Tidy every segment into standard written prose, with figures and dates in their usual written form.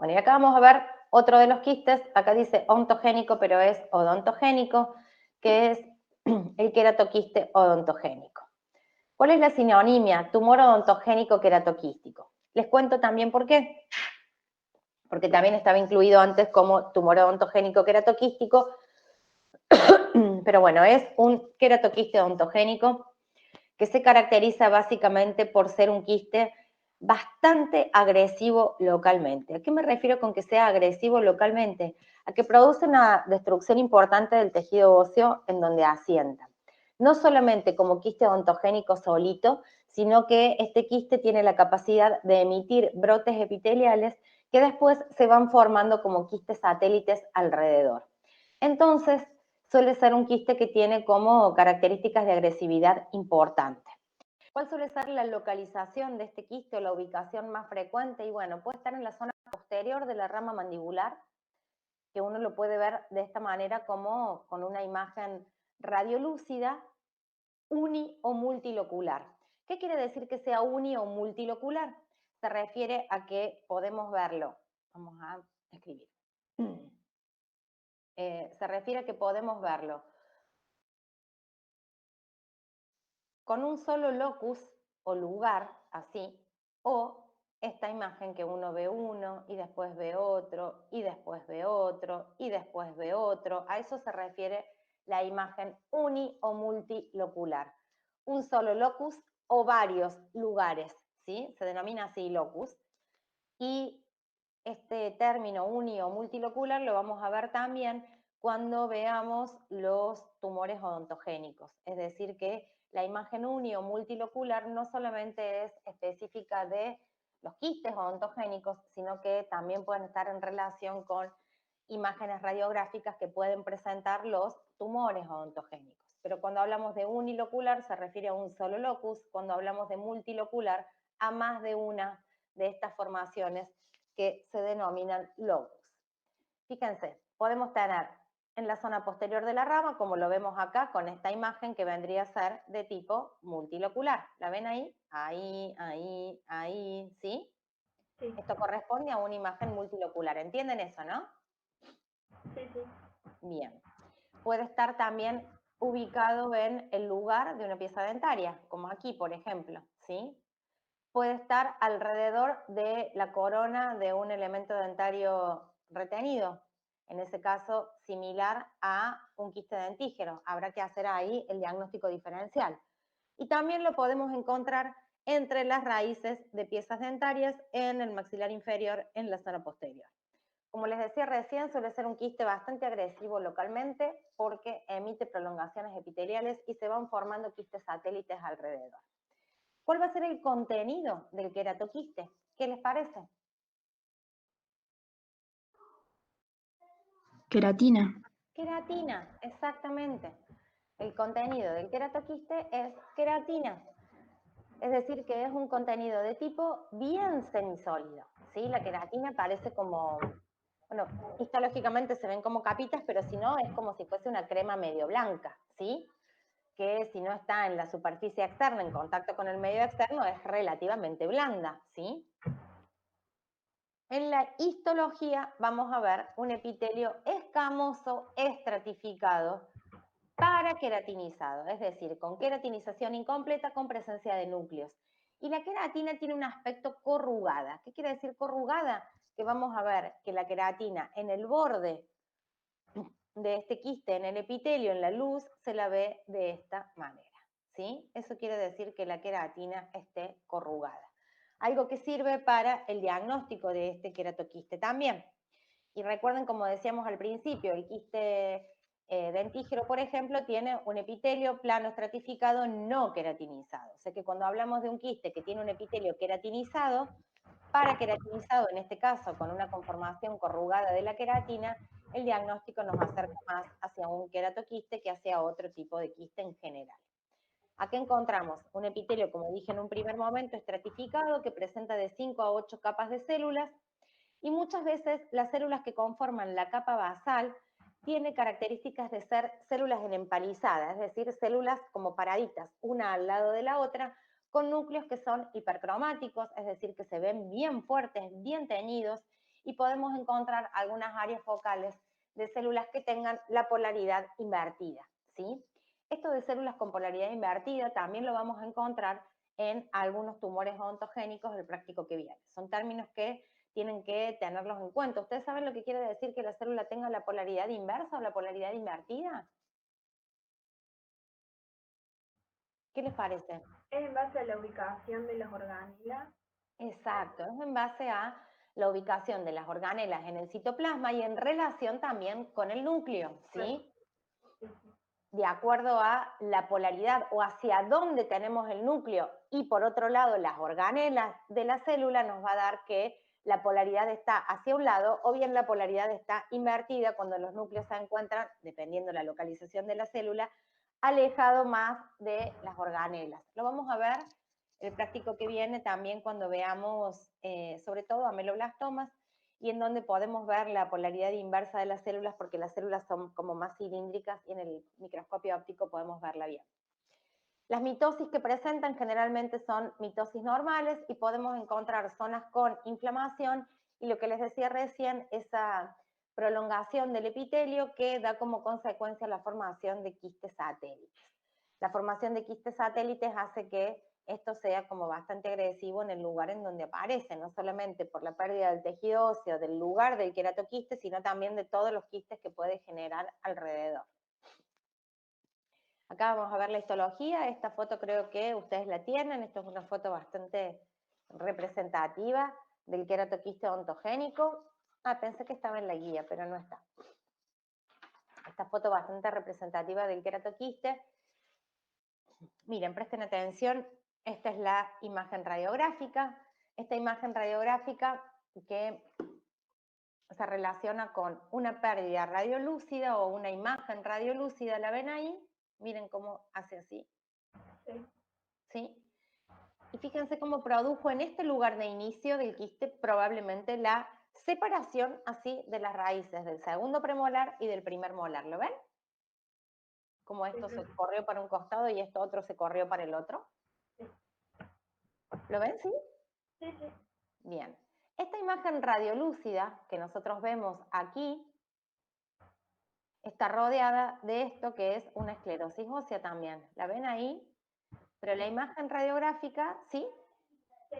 Bueno, y acá vamos a ver otro de los quistes, acá dice ontogénico, pero es odontogénico, que es el queratoquiste odontogénico. ¿Cuál es la sinonimia? Tumor odontogénico queratoquístico. Les cuento también por qué. Porque también estaba incluido antes como tumor odontogénico queratoquístico, pero bueno, es un queratoquiste odontogénico que se caracteriza básicamente por ser un quiste bastante agresivo localmente. ¿A qué me refiero con que sea agresivo localmente? A que produce una destrucción importante del tejido óseo en donde asienta. No solamente como quiste odontogénico solito, sino que este quiste tiene la capacidad de emitir brotes epiteliales que después se van formando como quistes satélites alrededor. Entonces, suele ser un quiste que tiene como características de agresividad importante. ¿Cuál suele ser la localización de este quiste o la ubicación más frecuente? Y bueno, puede estar en la zona posterior de la rama mandibular, que uno lo puede ver de esta manera como con una imagen radiolúcida, uni o multilocular. ¿Qué quiere decir que sea uni o multilocular? Se refiere a que podemos verlo. Vamos a escribir. Se refiere a que podemos verlo con un solo locus o lugar, así, o esta imagen que uno ve uno y después ve otro y después ve otro y después ve otro. A eso se refiere la imagen uni o multilocular. Un solo locus o varios lugares, ¿sí? Se denomina así locus. Y este término uni o multilocular lo vamos a ver también cuando veamos los tumores odontogénicos. Es decir, que la imagen uni o multilocular no solamente es específica de los quistes odontogénicos, sino que también pueden estar en relación con imágenes radiográficas que pueden presentar los tumores odontogénicos. Pero cuando hablamos de unilocular se refiere a un solo locus, cuando hablamos de multilocular a más de una de estas formaciones que se denominan locus. Fíjense, podemos tener en la zona posterior de la rama, como lo vemos acá con esta imagen que vendría a ser de tipo multilocular. ¿La ven ahí? Ahí, ahí, ahí, ¿sí? Sí, Esto corresponde a una imagen multilocular. ¿Entienden eso, no? sí, sí. Bien. Puede estar también ubicado en el lugar de una pieza dentaria, como aquí, por ejemplo, ¿sí? Puede estar alrededor de la corona de un elemento dentario retenido, en ese caso similar a un quiste dentígero. Habrá que hacer ahí el diagnóstico diferencial. Y también lo podemos encontrar entre las raíces de piezas dentarias en el maxilar inferior, en la zona posterior. Como les decía recién, suele ser un quiste bastante agresivo localmente porque emite prolongaciones epiteliales y se van formando quistes satélites alrededor. ¿Cuál va a ser el contenido del queratoquiste? ¿Qué les parece? Queratina. Queratina, exactamente. El contenido del queratoquiste es queratina, es decir, que es un contenido de tipo bien semisólido, ¿sí? La queratina parece como, bueno, histológicamente se ven como capitas, pero si no, es como si fuese una crema medio blanca, ¿sí? Que si no está en la superficie externa, en contacto con el medio externo, es relativamente blanda, ¿sí? En la histología vamos a ver un epitelio escamoso estratificado paraqueratinizado, es decir, con queratinización incompleta con presencia de núcleos. Y la queratina tiene un aspecto corrugada. ¿Qué quiere decir corrugada? Que vamos a ver que la queratina en el borde de este quiste, en el epitelio, en la luz, se la ve de esta manera, ¿sí? Eso quiere decir que la queratina esté corrugada. Algo que sirve para el diagnóstico de este queratoquiste también. Y recuerden, como decíamos al principio, el quiste dentígero, por ejemplo, tiene un epitelio plano estratificado no queratinizado. O sea que cuando hablamos de un quiste que tiene un epitelio queratinizado, paraqueratinizado, en este caso con una conformación corrugada de la queratina, el diagnóstico nos acerca más hacia un queratoquiste que hacia otro tipo de quiste en general. Aquí encontramos un epitelio, como dije en un primer momento, estratificado, que presenta de 5 a 8 capas de células, y muchas veces las células que conforman la capa basal tienen características de ser células en empalizada, es decir, células como paraditas, una al lado de la otra, con núcleos que son hipercromáticos, es decir, que se ven bien fuertes, bien teñidos, y podemos encontrar algunas áreas focales de células que tengan la polaridad invertida, ¿sí? Esto de células con polaridad invertida también lo vamos a encontrar en algunos tumores ontogénicos del práctico que viene. Son términos que tienen que tenerlos en cuenta. ¿Ustedes saben lo que quiere decir que la célula tenga la polaridad inversa o la polaridad invertida? ¿Qué les parece? Es en base a la ubicación de las organelas. Exacto, es en base a la ubicación de las organelas en el citoplasma y en relación también con el núcleo, ¿sí? Sí, sí. De acuerdo a la polaridad o hacia dónde tenemos el núcleo y por otro lado las organelas de la célula nos va a dar que la polaridad está hacia un lado o bien la polaridad está invertida cuando los núcleos se encuentran, dependiendo de la localización de la célula, alejado más de las organelas. Lo vamos a ver el práctico que viene también cuando veamos sobre todo ameloblastomas y en donde podemos ver la polaridad inversa de las células porque las células son como más cilíndricas y en el microscopio óptico podemos verla bien. Las mitosis que presentan generalmente son mitosis normales y podemos encontrar zonas con inflamación y lo que les decía recién, esa prolongación del epitelio que da como consecuencia la formación de quistes satélites. La formación de quistes satélites hace que esto sea como bastante agresivo en el lugar en donde aparece, no solamente por la pérdida del tejido óseo del lugar del queratoquiste, sino también de todos los quistes que puede generar alrededor. Acá vamos a ver la histología, esta foto creo que ustedes la tienen, esto es una foto bastante representativa del queratoquiste ontogénico. Ah, pensé que estaba en la guía, pero no está. Esta foto bastante representativa del queratoquiste. Miren, presten atención, esta es la imagen radiográfica. Esta imagen radiográfica que se relaciona con una pérdida radiolúcida o una imagen radiolúcida, ¿la ven ahí? Miren cómo hace así. Sí. ¿Sí? Y fíjense cómo produjo en este lugar de inicio del quiste probablemente la separación así de las raíces del segundo premolar y del primer molar. ¿Lo ven? Como esto se corrió para un costado y esto otro se corrió para el otro. Sí. ¿Lo ven? ¿Sí? Sí, sí. Bien. Esta imagen radiolúcida que nosotros vemos aquí está rodeada de esto que es una esclerosis ósea también. ¿La ven ahí? Pero la imagen radiográfica, ¿sí? Sí.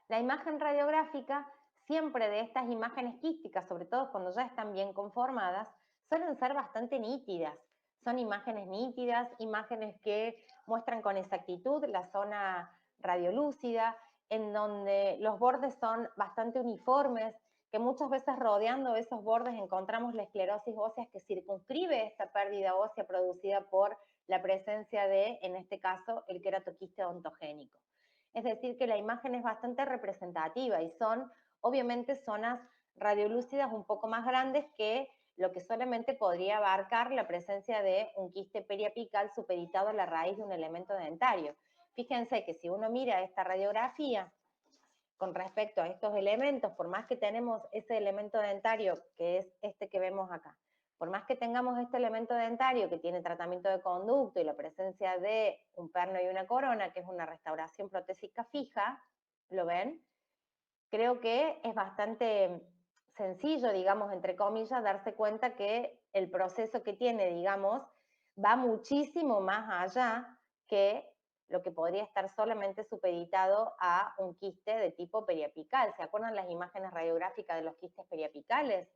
La imagen radiográfica, siempre de estas imágenes quísticas, sobre todo cuando ya están bien conformadas, suelen ser bastante nítidas. Son imágenes nítidas, imágenes que muestran con exactitud la zona radiolúcida, en donde los bordes son bastante uniformes, que muchas veces rodeando esos bordes encontramos la esclerosis ósea que circunscribe esta pérdida ósea producida por la presencia de, en este caso, el queratoquiste ontogénico. Es decir, que la imagen es bastante representativa y son, obviamente, zonas radiolúcidas un poco más grandes que lo que solamente podría abarcar la presencia de un quiste periapical supeditado a la raíz de un elemento dentario. Fíjense que si uno mira esta radiografía con respecto a estos elementos, por más que tenemos ese elemento dentario, que es este que vemos acá, por más que tengamos este elemento dentario que tiene tratamiento de conducto y la presencia de un perno y una corona, que es una restauración protésica fija, ¿lo ven? Creo que es bastante sencillo, digamos, entre comillas, darse cuenta que el proceso que tiene, digamos, va muchísimo más allá que lo que podría estar solamente supeditado a un quiste de tipo periapical. ¿Se acuerdan las imágenes radiográficas de los quistes periapicales?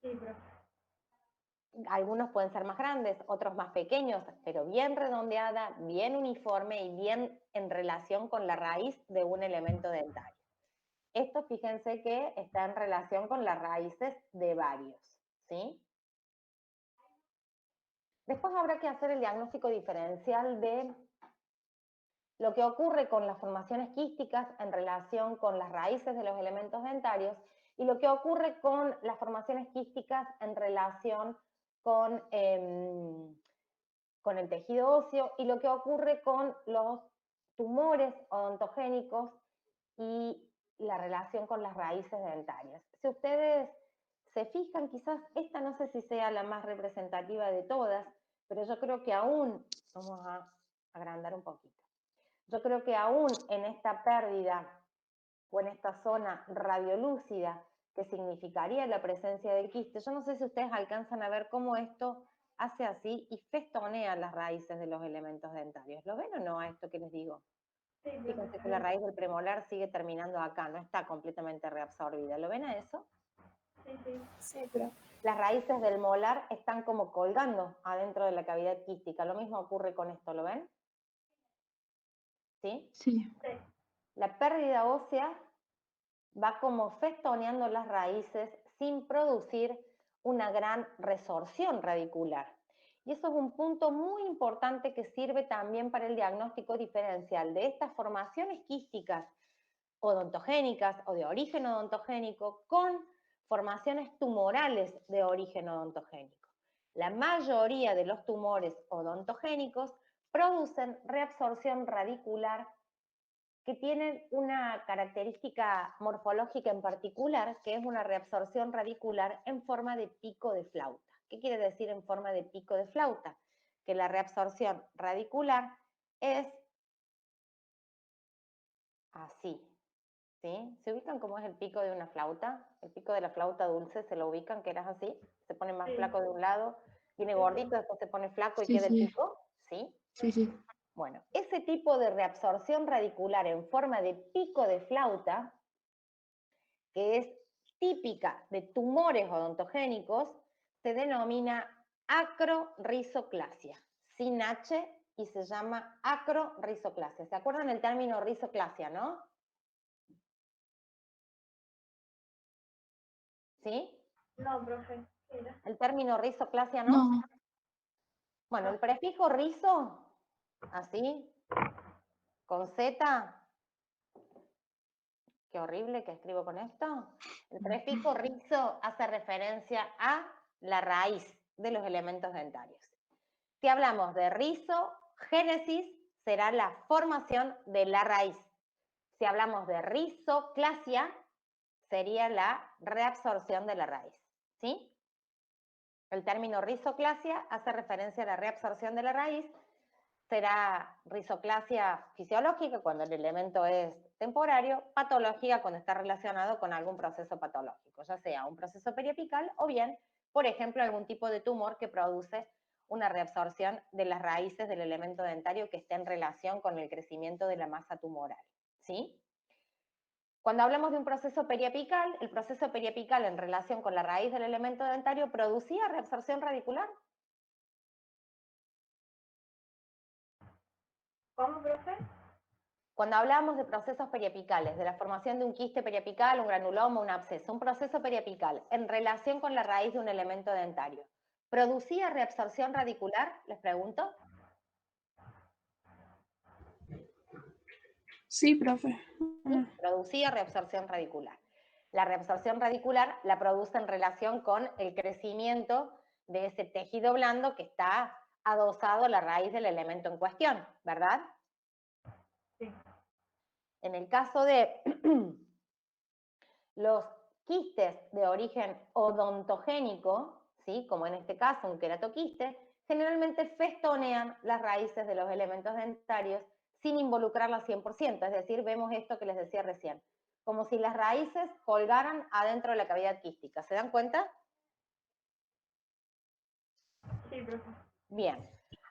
Sí, profe. Algunos pueden ser más grandes, otros más pequeños, pero bien redondeada, bien uniforme y bien en relación con la raíz de un elemento dentario. Esto fíjense que está en relación con las raíces de varios, ¿sí? Después habrá que hacer el diagnóstico diferencial de lo que ocurre con las formaciones quísticas en relación con las raíces de los elementos dentarios y lo que ocurre con las formaciones quísticas en relación con el tejido óseo y lo que ocurre con los tumores odontogénicos y la relación con las raíces dentarias. Si ustedes se fijan, quizás esta no sé si sea la más representativa de todas, pero yo creo que aún, vamos a agrandar un poquito, yo creo que aún en esta pérdida o en esta zona radiolúcida, que significaría la presencia del quiste, yo no sé si ustedes alcanzan a ver cómo esto hace así y festonea las raíces de los elementos dentarios. ¿Lo ven o no a esto que les digo? Sí, profe. Fíjense que la raíz del premolar sigue terminando acá, no está completamente reabsorbida. ¿Lo ven a eso? Sí, sí. Sí, profe. Las raíces del molar están como colgando adentro de la cavidad quística. Lo mismo ocurre con esto, ¿lo ven? ¿Sí? Sí. Sí. La pérdida ósea va como festoneando las raíces sin producir una gran resorción radicular. Y eso es un punto muy importante que sirve también para el diagnóstico diferencial de estas formaciones quísticas odontogénicas o de origen odontogénico con formaciones tumorales de origen odontogénico. La mayoría de los tumores odontogénicos producen reabsorción radicular que tienen una característica morfológica en particular, que es una reabsorción radicular en forma de pico de flauta. ¿Qué quiere decir en forma de pico de flauta? Que la reabsorción radicular es así, ¿sí? ¿Se ubican cómo es el pico de una flauta? El pico de la flauta dulce, ¿se lo ubican que eras así? Se pone más Sí. flaco de un lado, viene Sí, gordito, sí. después se pone flaco y Sí, queda el sí. pico, ¿sí? Sí, sí. Bueno, ese tipo de reabsorción radicular en forma de pico de flauta, que es típica de tumores odontogénicos, se denomina acrorizoclasia, sin H, y se llama acrorizoclasia. ¿Se acuerdan el término rizoclasia, no? ¿Sí? No, profe. Era. El término rizoclasia, ¿no? No. Bueno, el No. prefijo rizo, así, con Z, qué horrible que escribo con esto. El prefijo rizo hace referencia a la raíz de los elementos dentarios. Si hablamos de rizogénesis, será la formación de la raíz. Si hablamos de rizoclasia, sería la reabsorción de la raíz. ¿Sí? El término rizoclasia hace referencia a la reabsorción de la raíz. Será rizoclasia fisiológica cuando el elemento es temporario, patológica cuando está relacionado con algún proceso patológico, ya sea un proceso periapical o bien, por ejemplo, algún tipo de tumor que produce una reabsorción de las raíces del elemento dentario que esté en relación con el crecimiento de la masa tumoral. ¿Sí? Cuando hablamos de un proceso periapical, el proceso periapical en relación con la raíz del elemento dentario producía reabsorción radicular. ¿Cómo, profe? Cuando hablamos de procesos periapicales, de la formación de un quiste periapical, un granuloma, un absceso, un proceso periapical en relación con la raíz de un elemento dentario, ¿producía reabsorción radicular? Les pregunto. Sí, profe. ¿Sí? Producía reabsorción radicular. La reabsorción radicular la produce en relación con el crecimiento de ese tejido blando que está adosado a la raíz del elemento en cuestión, ¿verdad? Sí. En el caso de los quistes de origen odontogénico, ¿sí? Como en este caso un queratoquiste, generalmente festonean las raíces de los elementos dentarios sin involucrarlas 100%, es decir, vemos esto que les decía recién, como si las raíces colgaran adentro de la cavidad quística. ¿Se dan cuenta? Sí, profe. Bien.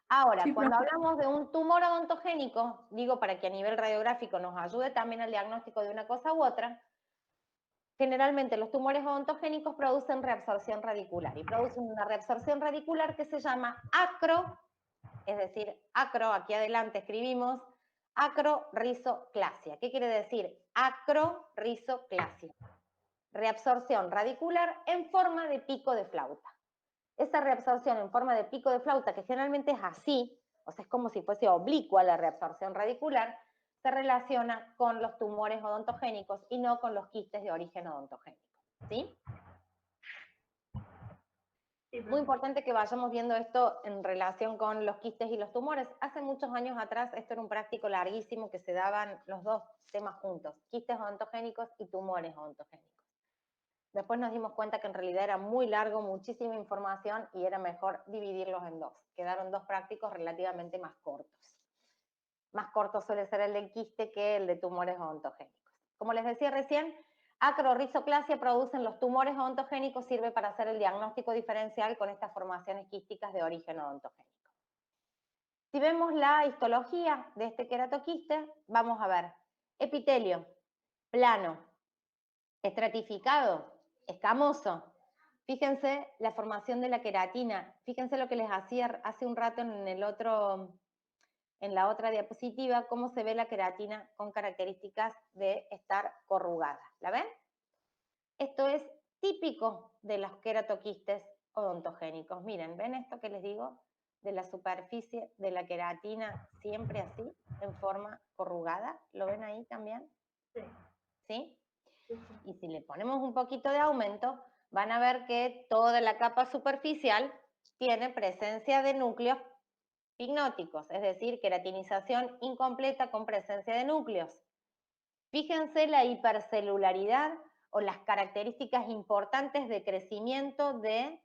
Ahora, Sí, cuando profe. hablamos de un tumor odontogénico, digo para que a nivel radiográfico nos ayude también al diagnóstico de una cosa u otra, generalmente los tumores odontogénicos producen reabsorción radicular y producen una reabsorción radicular que se llama acro, es decir, acro, aquí adelante escribimos acrorizoclasia. ¿Qué quiere decir? Acrorizoclasia. Reabsorción radicular en forma de pico de flauta. Esa reabsorción en forma de pico de flauta, que generalmente es así, o sea, es como si fuese oblicua la reabsorción radicular, se relaciona con los tumores odontogénicos y no con los quistes de origen odontogénico. ¿Sí? Sí, Muy profe. importante que vayamos viendo esto en relación con los quistes y los tumores. Hace muchos años atrás esto era un práctico larguísimo que se daban los dos temas juntos, quistes odontogénicos y tumores odontogénicos. Después nos dimos cuenta que en realidad era muy largo, muchísima información y era mejor dividirlos en dos. Quedaron dos prácticos relativamente más cortos. Más corto suele ser el de quiste que el de tumores odontogénicos. Como les decía recién, acrorrizoclasia producen los tumores odontogénicos, sirve para hacer el diagnóstico diferencial con estas formaciones quísticas de origen odontogénico. Si vemos la histología de este queratoquiste, vamos a ver epitelio, plano, estratificado, escamoso. Fíjense la formación de la queratina. Fíjense lo que les hacía hace un rato en la otra diapositiva, cómo se ve la queratina con características de estar corrugada. ¿La ven? Esto es típico de los queratoquistes odontogénicos. Miren, ¿ven esto que les digo? De la superficie de la queratina siempre así, en forma corrugada. ¿Lo ven ahí también? Sí. ¿Sí? Sí, sí. Y si le ponemos un poquito de aumento, van a ver que toda la capa superficial tiene presencia de núcleos pignóticos, es decir, queratinización incompleta con presencia de núcleos. Fíjense la hipercelularidad o las características importantes de crecimiento de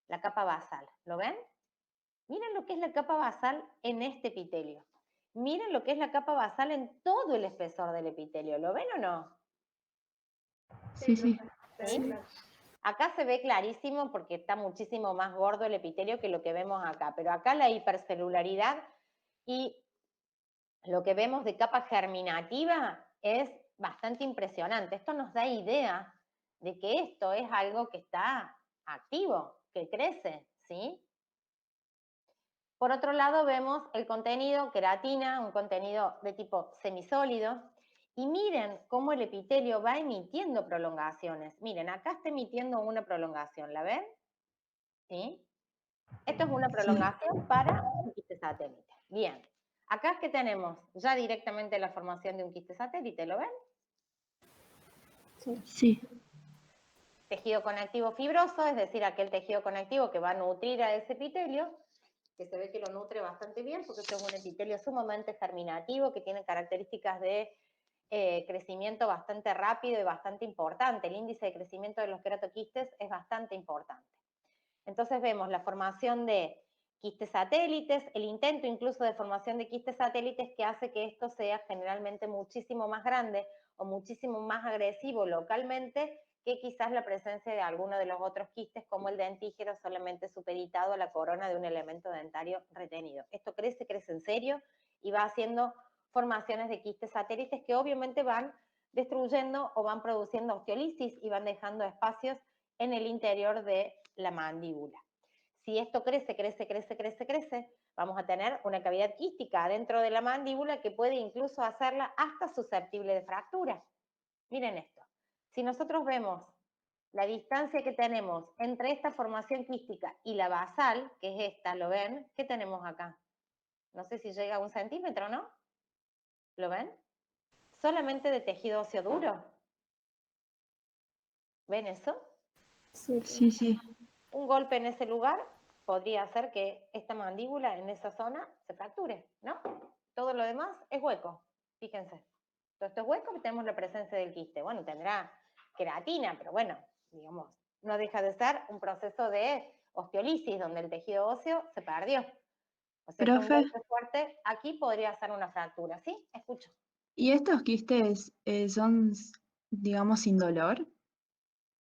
la capa basal. ¿Lo ven? Miren lo que es la capa basal en este epitelio. Miren lo que es la capa basal en todo el espesor del epitelio. ¿Lo ven o no? Sí, Sí, profe. sí. Se ve claro. Acá se ve clarísimo porque está muchísimo más gordo el epitelio que lo que vemos acá, pero acá la hipercelularidad y lo que vemos de capa germinativa es bastante impresionante. Esto nos da idea de que esto es algo que está activo, que crece, ¿sí? Por otro lado vemos el contenido queratina, un contenido de tipo semisólido, y miren cómo el epitelio va emitiendo prolongaciones. Miren, acá está emitiendo una prolongación, ¿la ven? ¿Sí? Esto es una prolongación para un quiste satélite. Bien. Acá que tenemos ya directamente la formación de un quiste satélite, ¿lo ven? Sí. Tejido conectivo fibroso, es decir, aquel tejido conectivo que va a nutrir a ese epitelio, que se ve que lo nutre bastante bien, porque esto es un epitelio sumamente germinativo, que tiene características de crecimiento bastante rápido y bastante importante. El índice de crecimiento de los queratoquistes es bastante importante. Entonces vemos la formación de quistes satélites, el intento incluso de formación de quistes satélites que hace que esto sea generalmente muchísimo más grande o muchísimo más agresivo localmente que quizás la presencia de alguno de los otros quistes como el dentígero solamente supeditado a la corona de un elemento dentario retenido. Esto crece en serio y va haciendo formaciones de quistes satélites que obviamente van destruyendo o van produciendo osteolisis y van dejando espacios en el interior de la mandíbula. Si esto crece, vamos a tener una cavidad quística dentro de la mandíbula que puede incluso hacerla hasta susceptible de fractura. Miren esto. Si nosotros vemos la distancia que tenemos entre esta formación quística y la basal, que es esta, ¿lo ven? ¿Qué tenemos acá? No sé si llega a 1 centímetro, ¿no? ¿Lo ven? Solamente de tejido óseo duro. ¿Ven eso? Sí, sí. Un golpe en ese lugar podría hacer que esta mandíbula en esa zona se fracture, ¿no? Todo lo demás es hueco, fíjense. Todo esto es hueco y tenemos la presencia del quiste. Bueno, tendrá queratina, pero bueno, digamos, no deja de ser un proceso de osteolisis donde el tejido óseo se perdió. O sea que un Profe, golpe fuerte aquí podría ser una fractura, ¿sí? Escucho. ¿y estos quistes son, digamos, sin dolor?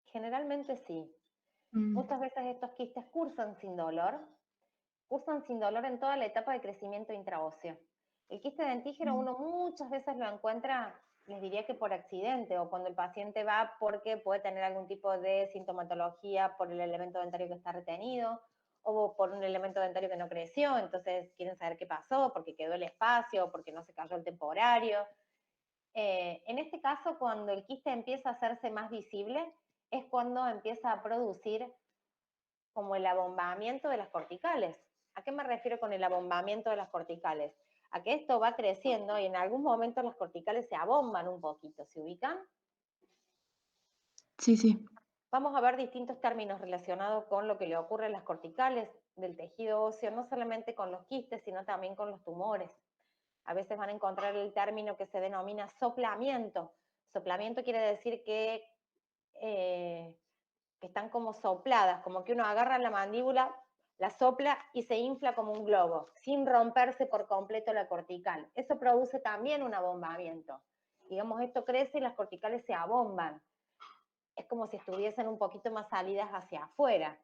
Generalmente sí. Mm, Muchas veces estos quistes cursan sin dolor en toda la etapa de crecimiento intraóseo. El quiste dentígero mm. uno muchas veces lo encuentra, les diría que por accidente, o cuando el paciente va porque puede tener algún tipo de sintomatología por el elemento dentario que está retenido, o por un elemento dentario que no creció, entonces quieren saber qué pasó, porque quedó el espacio, porque no se cayó el temporario. En este caso, cuando el quiste empieza a hacerse más visible, es cuando empieza a producir como el abombamiento de las corticales. ¿A qué me refiero con el abombamiento de las corticales? A que esto va creciendo y en algún momento las corticales se abomban un poquito, ¿se ubican? Sí, sí. Vamos a ver distintos términos relacionados con lo que le ocurre a las corticales del tejido óseo, no solamente con los quistes, sino también con los tumores. A veces van a encontrar el término que se denomina soplamiento. Soplamiento quiere decir que están como sopladas, como que uno agarra la mandíbula, la sopla y se infla como un globo, sin romperse por completo la cortical. Eso produce también un abombamiento. digamos, esto crece y las corticales se abomban. Es como si estuviesen un poquito más salidas hacia afuera.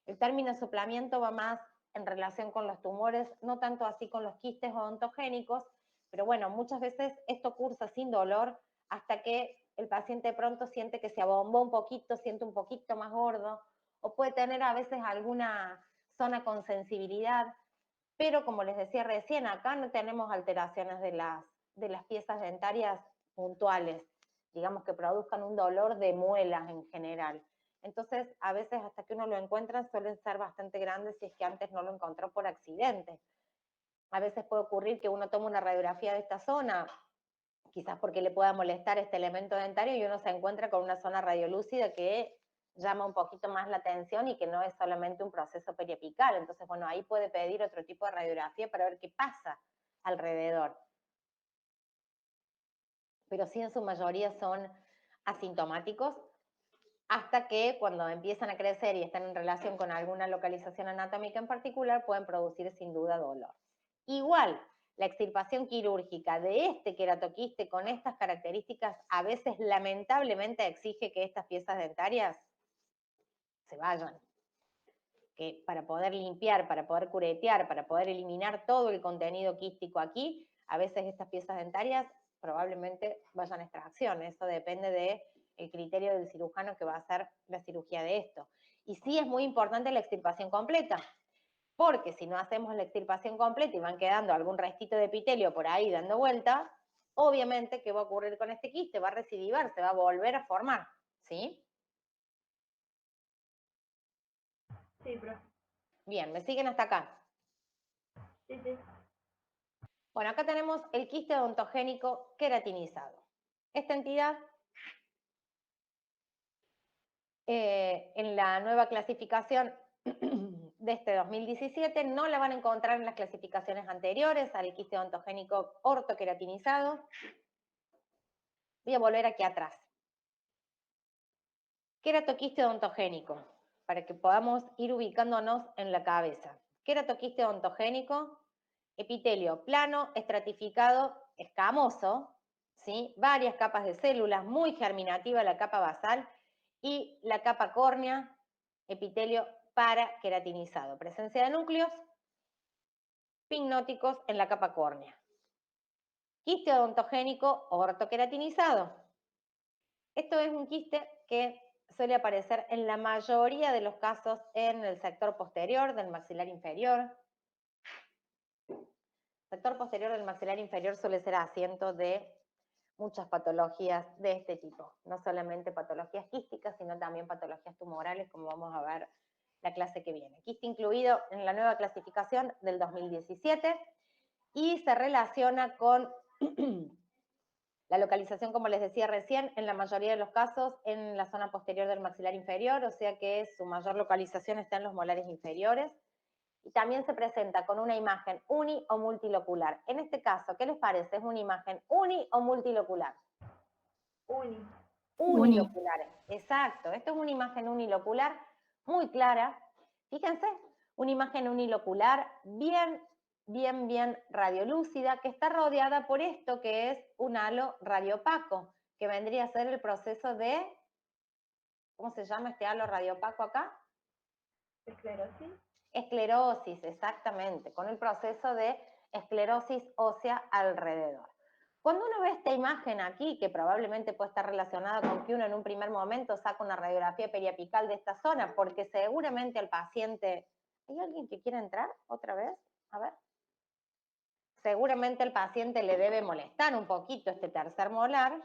El término soplamiento va más en relación con los tumores, no tanto así con los quistes odontogénicos, pero bueno, muchas veces esto cursa sin dolor hasta que el paciente pronto siente que se abombó un poquito, siente un poquito más gordo, o puede tener a veces alguna zona con sensibilidad, pero como les decía recién, acá no tenemos alteraciones de las piezas dentarias puntuales, digamos que produzcan un dolor de muelas en general. Entonces, a veces hasta que uno lo encuentra suelen ser bastante grandes si es que antes no lo encontró por accidente. A veces puede ocurrir que uno tome una radiografía de esta zona, quizás porque le pueda molestar este elemento dentario y uno se encuentra con una zona radiolúcida que llama un poquito más la atención y que no es solamente un proceso periapical. Entonces, bueno, ahí puede pedir otro tipo de radiografía para ver qué pasa alrededor. Pero sí, en su mayoría son asintomáticos, hasta que cuando empiezan a crecer y están en relación con alguna localización anatómica en particular, pueden producir sin duda dolor. Igual, la extirpación quirúrgica de este queratoquiste con estas características a veces lamentablemente exige que estas piezas dentarias se vayan. Que para poder limpiar, para poder curetear, para poder eliminar todo el contenido quístico aquí, a veces estas piezas dentarias probablemente vayan a extracción. Eso depende del criterio del cirujano que va a hacer la cirugía de esto. Y sí es muy importante la extirpación completa, porque si no hacemos la extirpación completa y van quedando algún restito de epitelio por ahí dando vuelta, obviamente, ¿qué va a ocurrir con este quiste? Va a recidivar, se va a volver a formar, ¿sí? Sí, profe. Bien, ¿me siguen hasta acá? Sí, sí. Bueno, acá tenemos el quiste odontogénico queratinizado. Esta entidad, en la nueva clasificación de este 2017, no la van a encontrar en las clasificaciones anteriores al quiste odontogénico ortoqueratinizado. Voy a volver aquí atrás. Queratoquiste odontogénico, para que podamos ir ubicándonos en la cabeza. Queratoquiste odontogénico, epitelio plano, estratificado, escamoso, ¿sí? Varias capas de células, muy germinativa la capa basal, y la capa córnea, epitelio paraqueratinizado. Presencia de núcleos pignóticos en la capa córnea. Quiste odontogénico ortoqueratinizado. Esto es un quiste que suele aparecer en la mayoría de los casos en el sector posterior del maxilar inferior. El sector posterior del maxilar inferior suele ser asiento de muchas patologías de este tipo, no solamente patologías quísticas, sino también patologías tumorales, como vamos a ver la clase que viene. Quiste incluido en la nueva clasificación del 2017 y se relaciona con la localización, como les decía recién, en la mayoría de los casos en la zona posterior del maxilar inferior, o sea que su mayor localización está en los molares inferiores. Y también se presenta con una imagen uni o multilocular. En este caso, ¿qué les parece? ¿Es una imagen uni o multilocular? Uni. Unilocular, exacto. Esto es una imagen unilocular muy clara. Fíjense, una imagen unilocular bien radiolúcida, que está rodeada por esto que es un halo radiopaco, que vendría a ser el proceso de, ¿cómo se llama este halo radiopaco acá? Esclerosis. Esclerosis, exactamente, con el proceso de esclerosis ósea alrededor. Cuando uno ve esta imagen aquí, que probablemente puede estar relacionada con que uno en un primer momento saca una radiografía periapical de esta zona, porque seguramente al paciente... ¿Hay alguien que quiera entrar otra vez? A ver. Seguramente al paciente le debe molestar un poquito este tercer molar.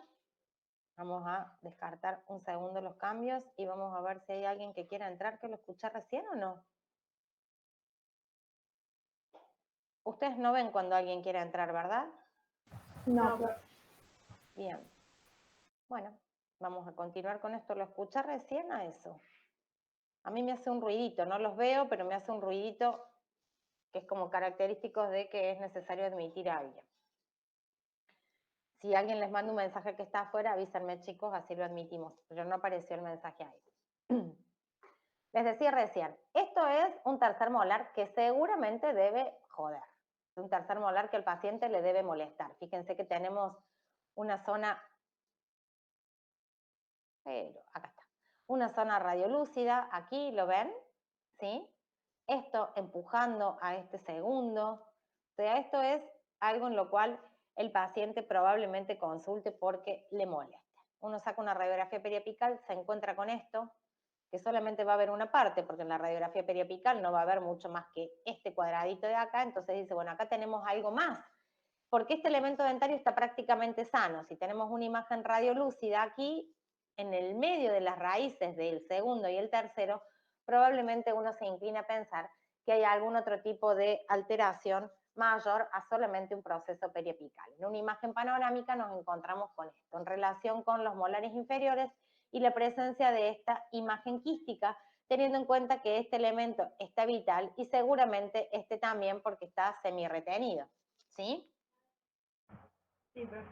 Vamos a descartar un segundo los cambios y vamos a ver si hay alguien que quiera entrar, que lo escucha recién o no. Ustedes no ven cuando alguien quiere entrar, ¿verdad? No, profe. Bien. Bueno, vamos a continuar con esto. ¿Lo escucha recién a eso? A mí me hace un ruidito, no los veo, pero me hace un ruidito que es como característico de que es necesario admitir a alguien. Si alguien les manda un mensaje que está afuera, avísenme, chicos, así lo admitimos. Pero no apareció el mensaje ahí. Les decía recién, esto es un tercer molar que seguramente debe joder. Un tercer molar que el paciente le debe molestar. Fíjense que tenemos una zona, pero acá está, una zona radiolúcida, aquí lo ven, ¿sí? Esto empujando a este segundo, o sea, esto es algo en lo cual el paciente probablemente consulte porque le moleste. Uno saca una radiografía periapical, se encuentra con esto, que solamente va a haber una parte, porque en la radiografía periapical no va a haber mucho más que este cuadradito de acá, entonces dice, bueno, acá tenemos algo más, porque este elemento dentario está prácticamente sano. Si tenemos una imagen radiolúcida aquí, en el medio de las raíces del segundo y el tercero, probablemente uno se inclina a pensar que hay algún otro tipo de alteración mayor a solamente un proceso periapical. En una imagen panorámica nos encontramos con esto, en relación con los molares inferiores y la presencia de esta imagen quística, teniendo en cuenta que este elemento está vital y seguramente este también porque está semi-retenido, ¿sí? Sí, profe.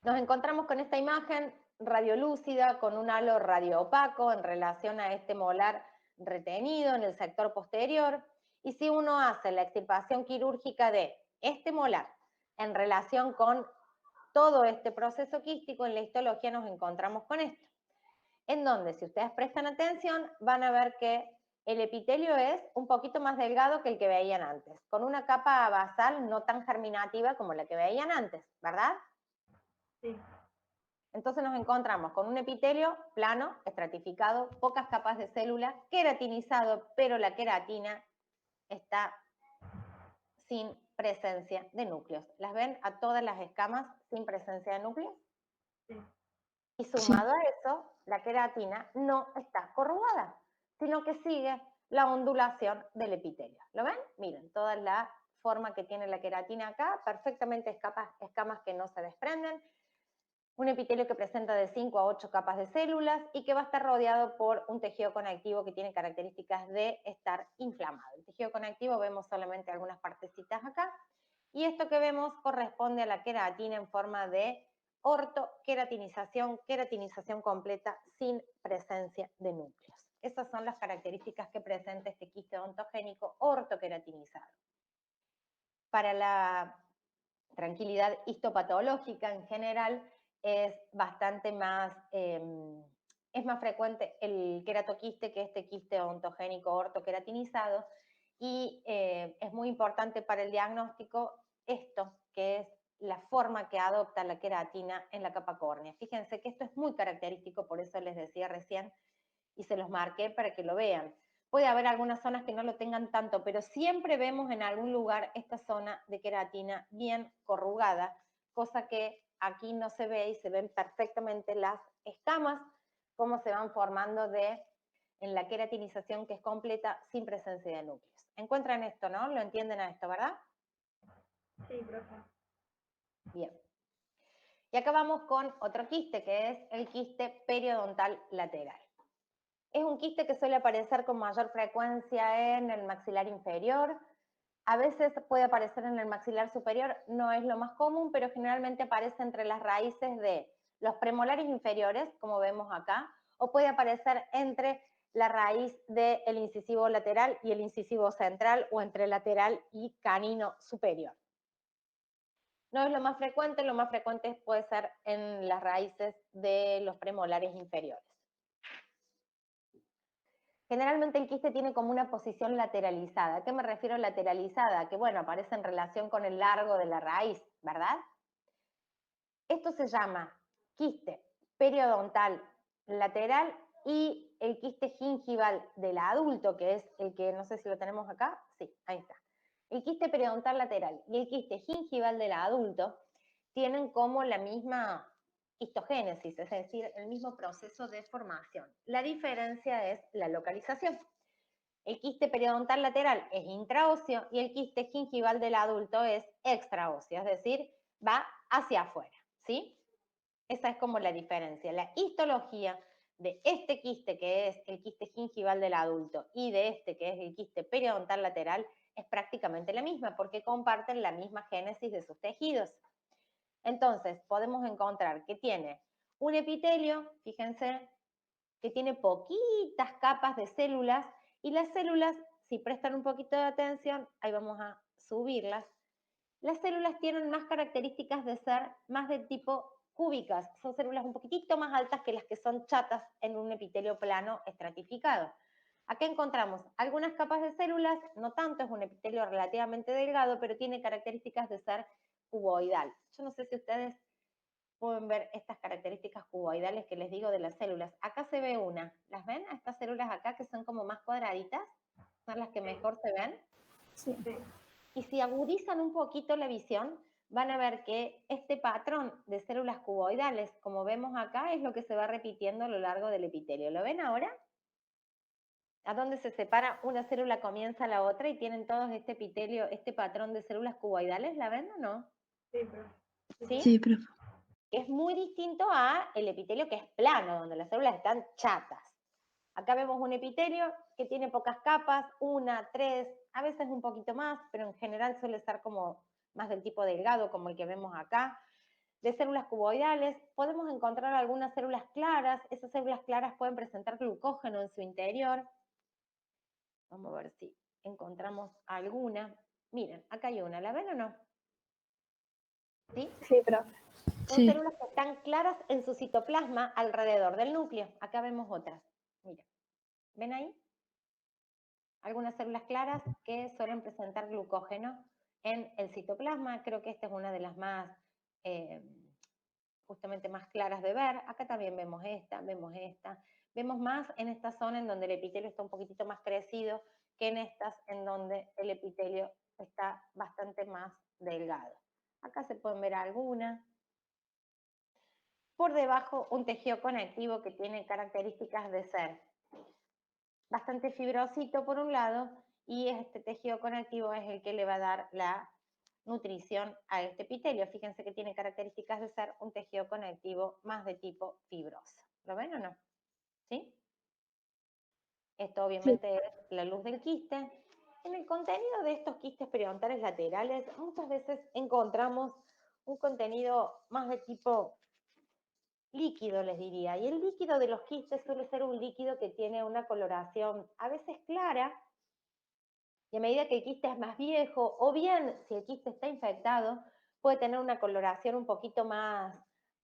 Nos encontramos con esta imagen radiolúcida con un halo radioopaco en relación a este molar retenido en el sector posterior. Y si uno hace la extirpación quirúrgica de este molar en relación con todo este proceso quístico, en la histología nos encontramos con esto. En donde, si ustedes prestan atención, van a ver que el epitelio es un poquito más delgado que el que veían antes, con una capa basal no tan germinativa como la que veían antes, ¿verdad? Sí. Entonces nos encontramos con un epitelio plano, estratificado, pocas capas de célula, queratinizado, pero la queratina está sin presencia de núcleos. ¿Las ven a todas las escamas sin presencia de núcleos? Sí. Y Sí. sumado a eso, la queratina no está corrugada, sino que sigue la ondulación del epitelio. ¿Lo ven? Miren, toda la forma que tiene la queratina acá, perfectamente escamas que no se desprenden, un epitelio que presenta de 5 a 8 capas de células y que va a estar rodeado por un tejido conectivo que tiene características de estar inflamado. El tejido conectivo vemos solamente algunas partecitas acá, y esto que vemos corresponde a la queratina en forma de ortoqueratinización, queratinización completa sin presencia de núcleos. Esas son las características que presenta este quiste odontogénico ortoqueratinizado. Para la tranquilidad histopatológica en general, es bastante más, es más frecuente el queratoquiste que este quiste odontogénico ortoqueratinizado, y es muy importante para el diagnóstico esto, que es la forma que adopta la queratina en la capa córnea. Fíjense que esto es muy característico, por eso les decía recién, y se los marqué para que lo vean. Puede haber algunas zonas que no lo tengan tanto, pero siempre vemos en algún lugar esta zona de queratina bien corrugada, cosa que aquí no se ve, y se ven perfectamente las escamas, cómo se van formando en la queratinización que es completa sin presencia de núcleos. Encuentran esto, ¿no? ¿Lo entienden a esto, verdad? Sí, profe. Bien. Y acá vamos con otro quiste, que es el quiste periodontal lateral. Es un quiste que suele aparecer con mayor frecuencia en el maxilar inferior. A veces puede aparecer en el maxilar superior, no es lo más común, pero generalmente aparece entre las raíces de los premolares inferiores, como vemos acá, o puede aparecer entre la raíz del incisivo lateral y el incisivo central, o entre lateral y canino superior. No es lo más frecuente puede ser en las raíces de los premolares inferiores. Generalmente el quiste tiene como una posición lateralizada. ¿A qué me refiero lateralizada? Que bueno, aparece en relación con el largo de la raíz, ¿verdad? Esto se llama quiste periodontal lateral, y el quiste gingival del adulto, que es el que, no sé si lo tenemos acá, sí, ahí está. El quiste periodontal lateral y el quiste gingival del adulto tienen como la misma histogénesis, es decir, el mismo proceso de formación. La diferencia es la localización. El quiste periodontal lateral es intraóseo y el quiste gingival del adulto es extraóseo, es decir, va hacia afuera, ¿sí? Esa es como la diferencia. La histología de este quiste, que es el quiste gingival del adulto, y de este, que es el quiste periodontal lateral, es prácticamente la misma, porque comparten la misma génesis de sus tejidos. Entonces, podemos encontrar que tiene un epitelio, fíjense, que tiene poquitas capas de células, y las células, si prestan un poquito de atención, ahí vamos a subirlas, Las células tienen más características de ser más de tipo cúbicas, son células un poquitito más altas que las que son chatas en un epitelio plano estratificado. Acá encontramos algunas capas de células, no tanto, es un epitelio relativamente delgado, pero tiene características de ser cuboidal. Yo no sé si ustedes pueden ver estas características cuboidales que les digo de las células. Acá se ve una, ¿las ven? Estas células acá que son como más cuadraditas, son las que mejor se ven. Sí. Y si agudizan un poquito la visión, van a ver que este patrón de células cuboidales, como vemos acá, es lo que se va repitiendo a lo largo del epitelio. ¿Lo ven ahora? A dónde se separa una célula comienza la otra y tienen todos este epitelio, este patrón de células cuboidales, ¿la ven o no? Sí, profe. ¿Sí? Sí, profe. Es muy distinto a el epitelio que es plano, donde las células están chatas. Acá vemos un epitelio que tiene pocas capas, 1, 3, a veces un poquito más, pero en general suele ser como más del tipo delgado, como el que vemos acá. De células cuboidales, podemos encontrar algunas células claras, esas células claras pueden presentar glucógeno en su interior. Vamos a ver si encontramos alguna. Miren, acá hay una, ¿la ven o no? ¿Sí? Sí, profe. Son Sí. células que están claras en su citoplasma alrededor del núcleo. Acá vemos otras. Miren, ¿ven ahí? Algunas células claras que suelen presentar glucógeno en el citoplasma. Creo que esta es una de las más, justamente más claras de ver. Acá también vemos esta, vemos esta. Vemos más en esta zona en donde el epitelio está un poquitito más crecido que en estas en donde el epitelio está bastante más delgado. Acá se pueden ver algunas. Por debajo, un tejido conectivo que tiene características de ser bastante fibrosito por un lado, y este tejido conectivo es el que le va a dar la nutrición a este epitelio. Fíjense que tiene características de ser un tejido conectivo más de tipo fibroso. ¿Lo ven o no? ¿Sí? Esto obviamente es la luz del quiste. En el contenido de estos quistes periodontales laterales, muchas veces encontramos un contenido más de tipo líquido, les diría. Y el líquido de los quistes suele ser un líquido que tiene una coloración a veces clara, y a medida que el quiste es más viejo, o bien si el quiste está infectado, puede tener una coloración un poquito más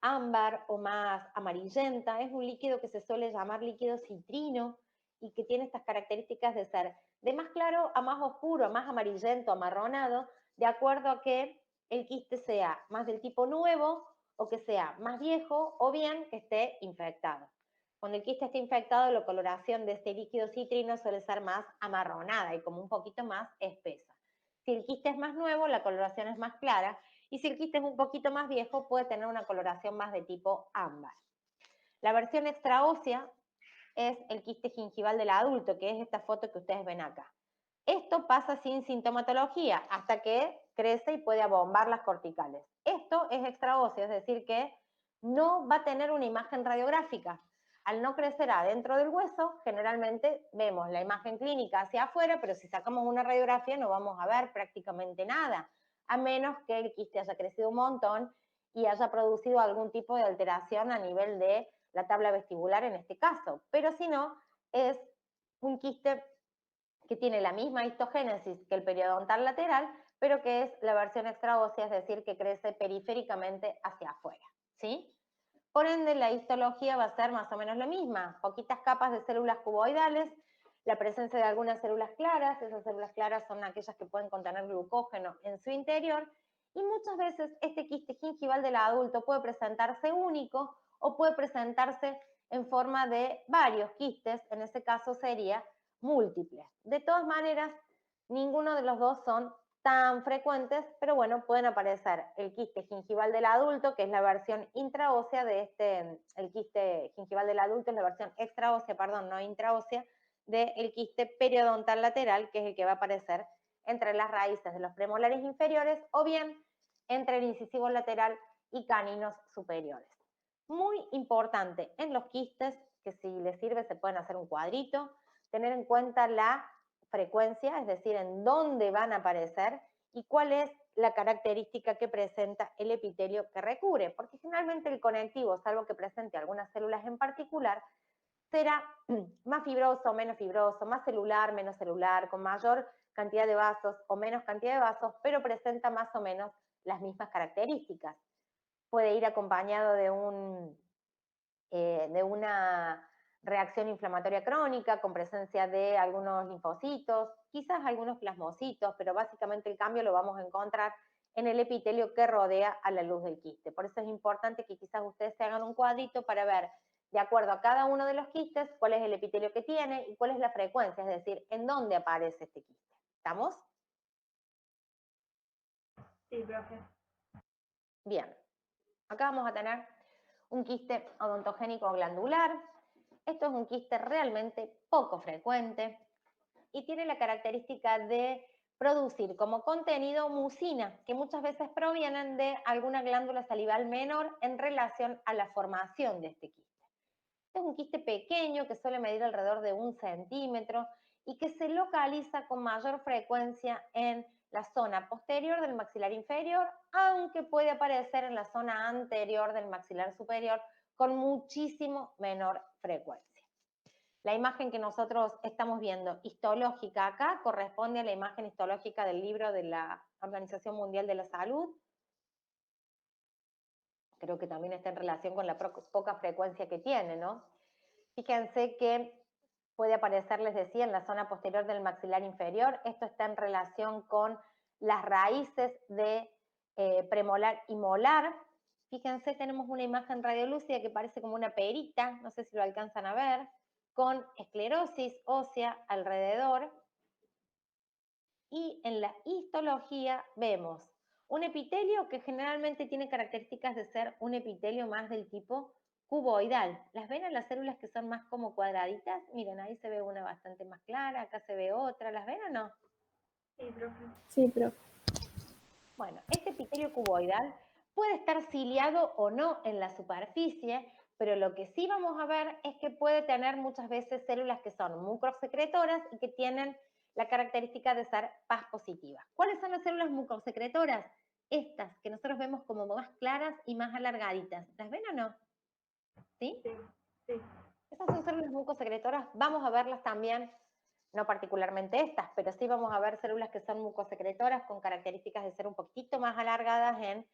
ámbar o más amarillenta. Es un líquido que se suele llamar líquido citrino y que tiene estas características de ser de más claro a más oscuro, a más amarillento, amarronado, de acuerdo a que el quiste sea más del tipo nuevo o que sea más viejo o bien que esté infectado. Cuando el quiste está infectado, la coloración de este líquido citrino suele ser más amarronada y como un poquito más espesa. Si el quiste es más nuevo, la coloración es más clara, y si el quiste es un poquito más viejo, puede tener una coloración más de tipo ámbar. La versión extraósea es el quiste gingival del adulto, que es esta foto que ustedes ven acá. Esto pasa sin sintomatología hasta que crece y puede abombar las corticales. Esto es extraóseo, es decir, que no va a tener una imagen radiográfica. Al no crecer adentro del hueso, generalmente vemos la imagen clínica hacia afuera, pero si sacamos una radiografía no vamos a ver prácticamente nada, a menos que el quiste haya crecido un montón y haya producido algún tipo de alteración a nivel de la tabla vestibular en este caso. Pero si no, es un quiste que tiene la misma histogénesis que el periodontal lateral, pero que es la versión extraósea, es decir, que crece periféricamente hacia afuera, ¿sí? Por ende, la histología va a ser más o menos la misma, poquitas capas de células cuboidales, la presencia de algunas células claras, esas células claras son aquellas que pueden contener glucógeno en su interior, y muchas veces este quiste gingival del adulto puede presentarse único o puede presentarse en forma de varios quistes, en ese caso sería múltiples. De todas maneras, ninguno de los dos son tan frecuentes, pero bueno, pueden aparecer el quiste gingival del adulto, que es la versión intraósea de el quiste gingival del adulto es la versión extraósea, perdón, no intraósea, del quiste periodontal lateral, que es el que va a aparecer entre las raíces de los premolares inferiores o bien entre el incisivo lateral y caninos superiores. Muy importante en los quistes, que si les sirve se pueden hacer un cuadrito, tener en cuenta la frecuencia, es decir, en dónde van a aparecer y cuál es la característica que presenta el epitelio que recubre, porque generalmente el conectivo, salvo que presente algunas células en particular, será más fibroso, menos fibroso, más celular, menos celular, con mayor cantidad de vasos o menos cantidad de vasos, pero presenta más o menos las mismas características. Puede ir acompañado de una reacción inflamatoria crónica con presencia de algunos linfocitos, quizás algunos plasmocitos, pero básicamente el cambio lo vamos a encontrar en el epitelio que rodea a la luz del quiste. Por eso es importante que quizás ustedes se hagan un cuadrito para ver, de acuerdo a cada uno de los quistes, cuál es el epitelio que tiene y cuál es la frecuencia, es decir, en dónde aparece este quiste. ¿Estamos? Sí, profe. Bien. Acá vamos a tener un quiste odontogénico glandular. Esto es un quiste realmente poco frecuente y tiene la característica de producir como contenido mucina, que muchas veces provienen de alguna glándula salival menor en relación a la formación de este quiste. Es un quiste pequeño que suele medir alrededor de 1 centímetro y que se localiza con mayor frecuencia en la zona posterior del maxilar inferior, aunque puede aparecer en la zona anterior del maxilar superior con muchísimo menor frecuencia. La imagen que nosotros estamos viendo histológica acá corresponde a la imagen histológica del libro de la Organización Mundial de la Salud. Creo que también está en relación con la poca frecuencia que tiene, ¿no? Fíjense que puede aparecer, les decía, en la zona posterior del maxilar inferior. Esto está en relación con las raíces de premolar y molar. Fíjense, tenemos una imagen radiolúcida que parece como una perita, no sé si lo alcanzan a ver, con esclerosis ósea alrededor. Y en la histología vemos un epitelio que generalmente tiene características de ser un epitelio más del tipo cuboidal. ¿Las ven a las células que son más como cuadraditas? Miren, ahí se ve una bastante más clara, acá se ve otra. ¿Las ven o no? Sí, profe. Sí, profe. Bueno, este epitelio cuboidal puede estar ciliado o no en la superficie, pero lo que sí vamos a ver es que puede tener muchas veces células que son mucosecretoras y que tienen la característica de ser Paz positivas. ¿Cuáles son las células mucosecretoras? Estas, que nosotros vemos como más claras y más alargaditas. ¿Las ven o no? ¿Sí? Sí, sí. Esas son células mucosecretoras, vamos a verlas también, no particularmente estas, pero sí vamos a ver células que son mucosecretoras con características de ser un poquito más alargadas en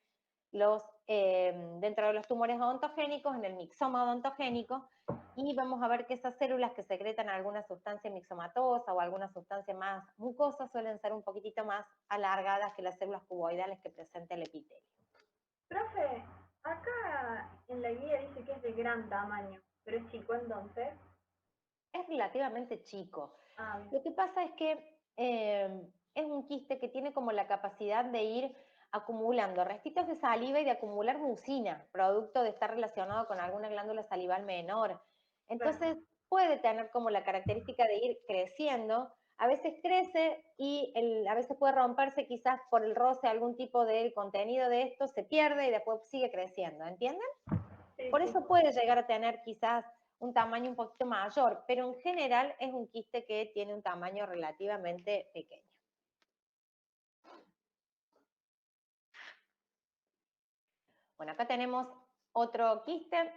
dentro de los tumores odontogénicos, en el mixoma odontogénico, y vamos a ver que esas células que secretan alguna sustancia mixomatosa o alguna sustancia más mucosa suelen ser un poquitito más alargadas que las células cuboidales que presenta el epitelio. Profe, acá en la guía dice que es de gran tamaño, pero es chico entonces. Es relativamente chico. Ah, bien. Lo que pasa es que es un quiste que tiene como la capacidad de ir acumulando restitos de saliva y de acumular mucina, producto de estar relacionado con alguna glándula salival menor. Entonces, puede tener como la característica de ir creciendo. A veces crece y a veces puede romperse quizás por el roce algún tipo de contenido de esto, se pierde y después sigue creciendo, ¿entienden? Sí, Por sí. eso puede llegar a tener quizás un tamaño un poquito mayor, pero en general es un quiste que tiene un tamaño relativamente pequeño. Bueno, acá tenemos otro quiste,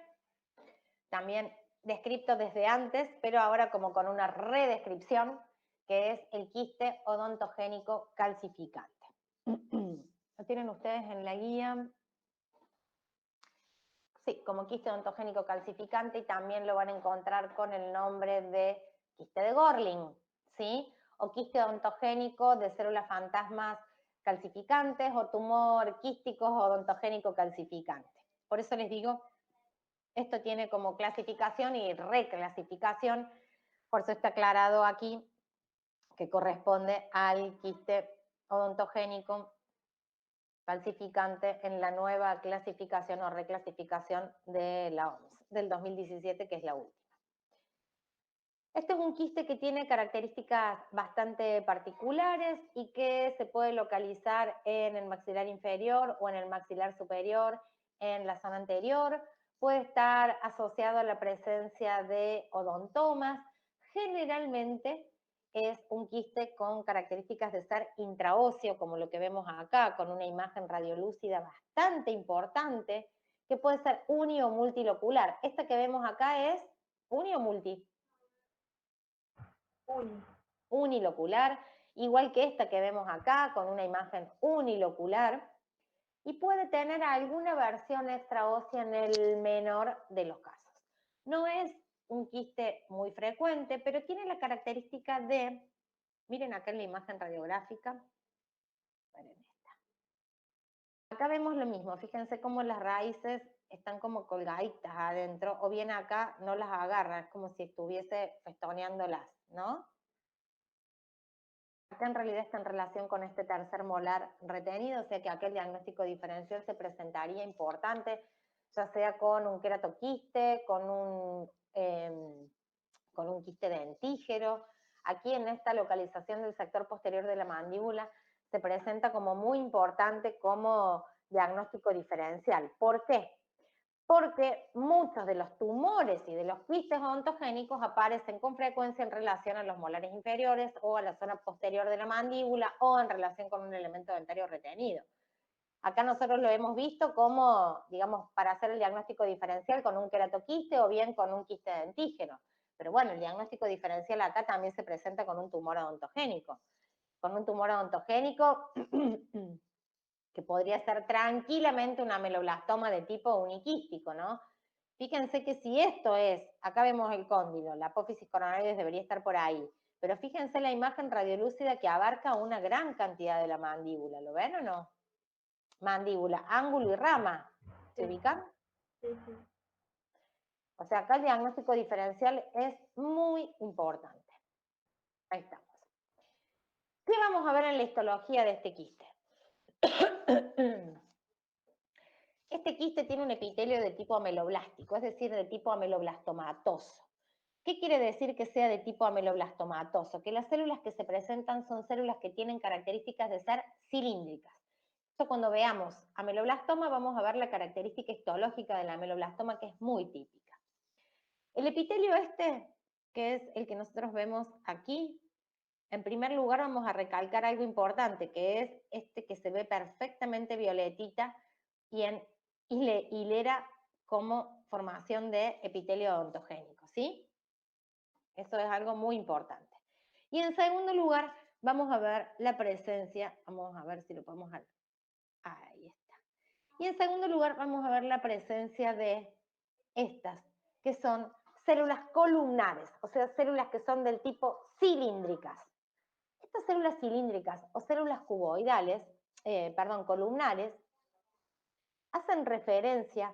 también descrito desde antes, pero ahora como con una redescripción, que es el quiste odontogénico calcificante. ¿Lo tienen ustedes en la guía? Sí, como quiste odontogénico calcificante, y también lo van a encontrar con el nombre de quiste de Gorlin, ¿sí? O quiste odontogénico de células fantasmas calcificantes o tumor quístico odontogénico calcificante. Por eso les digo, esto tiene como clasificación y reclasificación, por eso está aclarado aquí que corresponde al quiste odontogénico calcificante en la nueva clasificación o reclasificación de la OMS del 2017, que es la última. Este es un quiste que tiene características bastante particulares y que se puede localizar en el maxilar inferior o en el maxilar superior, en la zona anterior. Puede estar asociado a la presencia de odontomas. Generalmente es un quiste con características de ser intraóseo, como lo que vemos acá, con una imagen radiolúcida bastante importante, que puede ser uni o multilocular. Esta que vemos acá es ¿Uni o multi? Uni. Unilocular, igual que esta que vemos acá, con una imagen unilocular, y puede tener alguna versión extraósea en el menor de los casos. No es un quiste muy frecuente, pero tiene la característica de, miren acá en la imagen radiográfica, miren esta. Acá vemos lo mismo, fíjense cómo las raíces están como colgaditas adentro, o bien acá no las agarra, es como si estuviese festoneándolas, ¿no? Acá en realidad está en relación con este tercer molar retenido, o sea que aquel diagnóstico diferencial se presentaría importante, ya sea con un queratoquiste, con un quiste dentígero. Aquí en esta localización del sector posterior de la mandíbula se presenta como muy importante como diagnóstico diferencial. ¿Por qué? Porque muchos de los tumores y de los quistes odontogénicos aparecen con frecuencia en relación a los molares inferiores o a la zona posterior de la mandíbula o en relación con un elemento dentario retenido. Acá nosotros lo hemos visto como, digamos, para hacer el diagnóstico diferencial con un queratoquiste o bien con un quiste dentígeno. Pero bueno, el diagnóstico diferencial acá también se presenta con un tumor odontogénico. Con un tumor odontogénico que podría ser tranquilamente un ameloblastoma de tipo uniquístico, ¿no? Fíjense que si esto es, acá vemos el cóndilo, la apófisis coronaria debería estar por ahí, pero fíjense la imagen radiolúcida que abarca una gran cantidad de la mandíbula, ¿lo ven o no? Mandíbula, ángulo y rama, ¿se Sí. ubican? Sí, sí. O sea, acá el diagnóstico diferencial es muy importante. Ahí estamos. ¿Qué vamos a ver en la histología de este quiste? Este quiste tiene un epitelio de tipo ameloblástico, es decir, de tipo ameloblastomatoso. ¿Qué quiere decir que sea de tipo ameloblastomatoso? Que las células que se presentan son células que tienen características de ser cilíndricas. Esto cuando veamos ameloblastoma vamos a ver la característica histológica del ameloblastoma que es muy típica. El epitelio este, que es el que nosotros vemos aquí, en primer lugar vamos a recalcar algo importante, que es este que se ve perfectamente violetita y en hilera como formación de epitelio odontogénico, ¿sí? Eso es algo muy importante. Y en segundo lugar, vamos a ver la presencia, vamos a ver si lo podemos ver, ahí está. Y en segundo lugar, vamos a ver la presencia de estas, que son células columnares, o sea, células que son del tipo cilíndricas. Estas células cilíndricas o células cuboidales, columnares, hacen referencia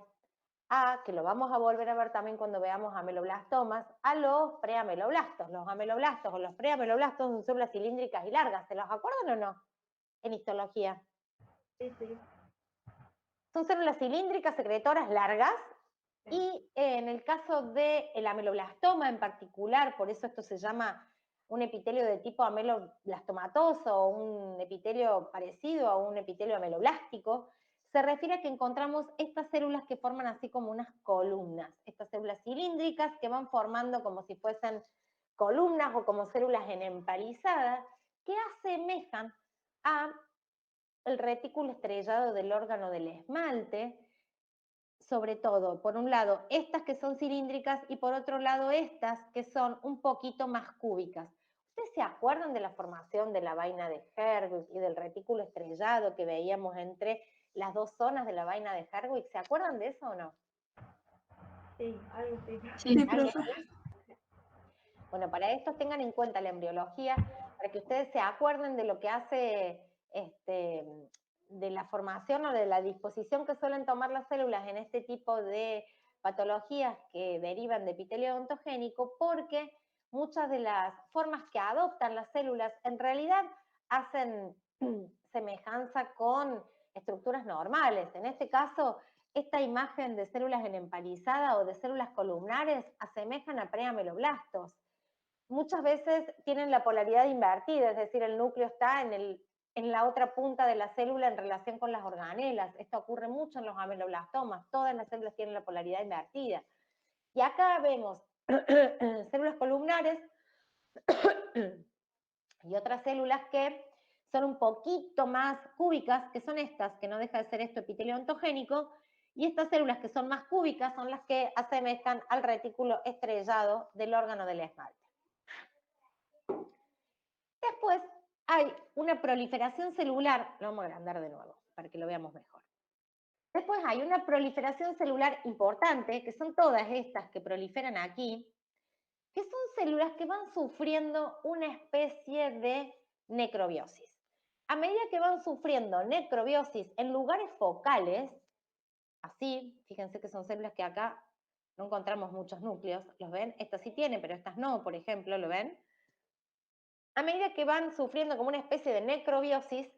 a, que lo vamos a volver a ver también cuando veamos ameloblastomas, a los preameloblastos. Los ameloblastos o los preameloblastos son células cilíndricas y largas, ¿se los acuerdan o no? En histología. Sí, sí. Son células cilíndricas secretoras largas Sí. y en el caso del ameloblastoma en particular, por eso esto se llama un epitelio de tipo ameloblastomatoso o un epitelio parecido a un epitelio ameloblástico, se refiere a que encontramos estas células que forman así como unas columnas, estas células cilíndricas que van formando como si fuesen columnas o como células enempalizadas que asemejan a el retículo estrellado del órgano del esmalte, sobre todo, por un lado, estas que son cilíndricas y por otro lado estas que son un poquito más cúbicas. ¿Ustedes se acuerdan de la formación de la vaina de Herwig y del retículo estrellado que veíamos entre las dos zonas de la vaina de Herwig? ¿Se acuerdan de eso o no? Sí, algo sí. Sí, ¿Algo profe. así? Bueno, para esto tengan en cuenta la embriología, para que ustedes se acuerden de lo que hace de la formación o de la disposición que suelen tomar las células en este tipo de patologías que derivan de epitelio odontogénico, porque muchas de las formas que adoptan las células en realidad hacen semejanza con estructuras normales. En este caso, esta imagen de células enempalizadas o de células columnares asemejan a preameloblastos. Muchas veces tienen la polaridad invertida, es decir, el núcleo está en la otra punta de la célula en relación con las organelas. Esto ocurre mucho en los ameloblastomas, todas las células tienen la polaridad invertida. Y acá vemos células columnares y otras células que son un poquito más cúbicas, que son estas, que no deja de ser esto epitelio ontogénico, Y estas células que son más cúbicas son las que asemejan al retículo estrellado del órgano del esmalte. Después hay una proliferación celular, lo vamos a agrandar de nuevo para que lo veamos mejor. Después hay una proliferación celular importante, que son todas estas que proliferan aquí, que son células que van sufriendo una especie de necrobiosis. A medida que van sufriendo necrobiosis en lugares focales, así, fíjense que son células que acá no encontramos muchos núcleos, ¿los ven? Estas sí tienen, pero estas no, por ejemplo, ¿lo ven? A medida que van sufriendo como una especie de necrobiosis,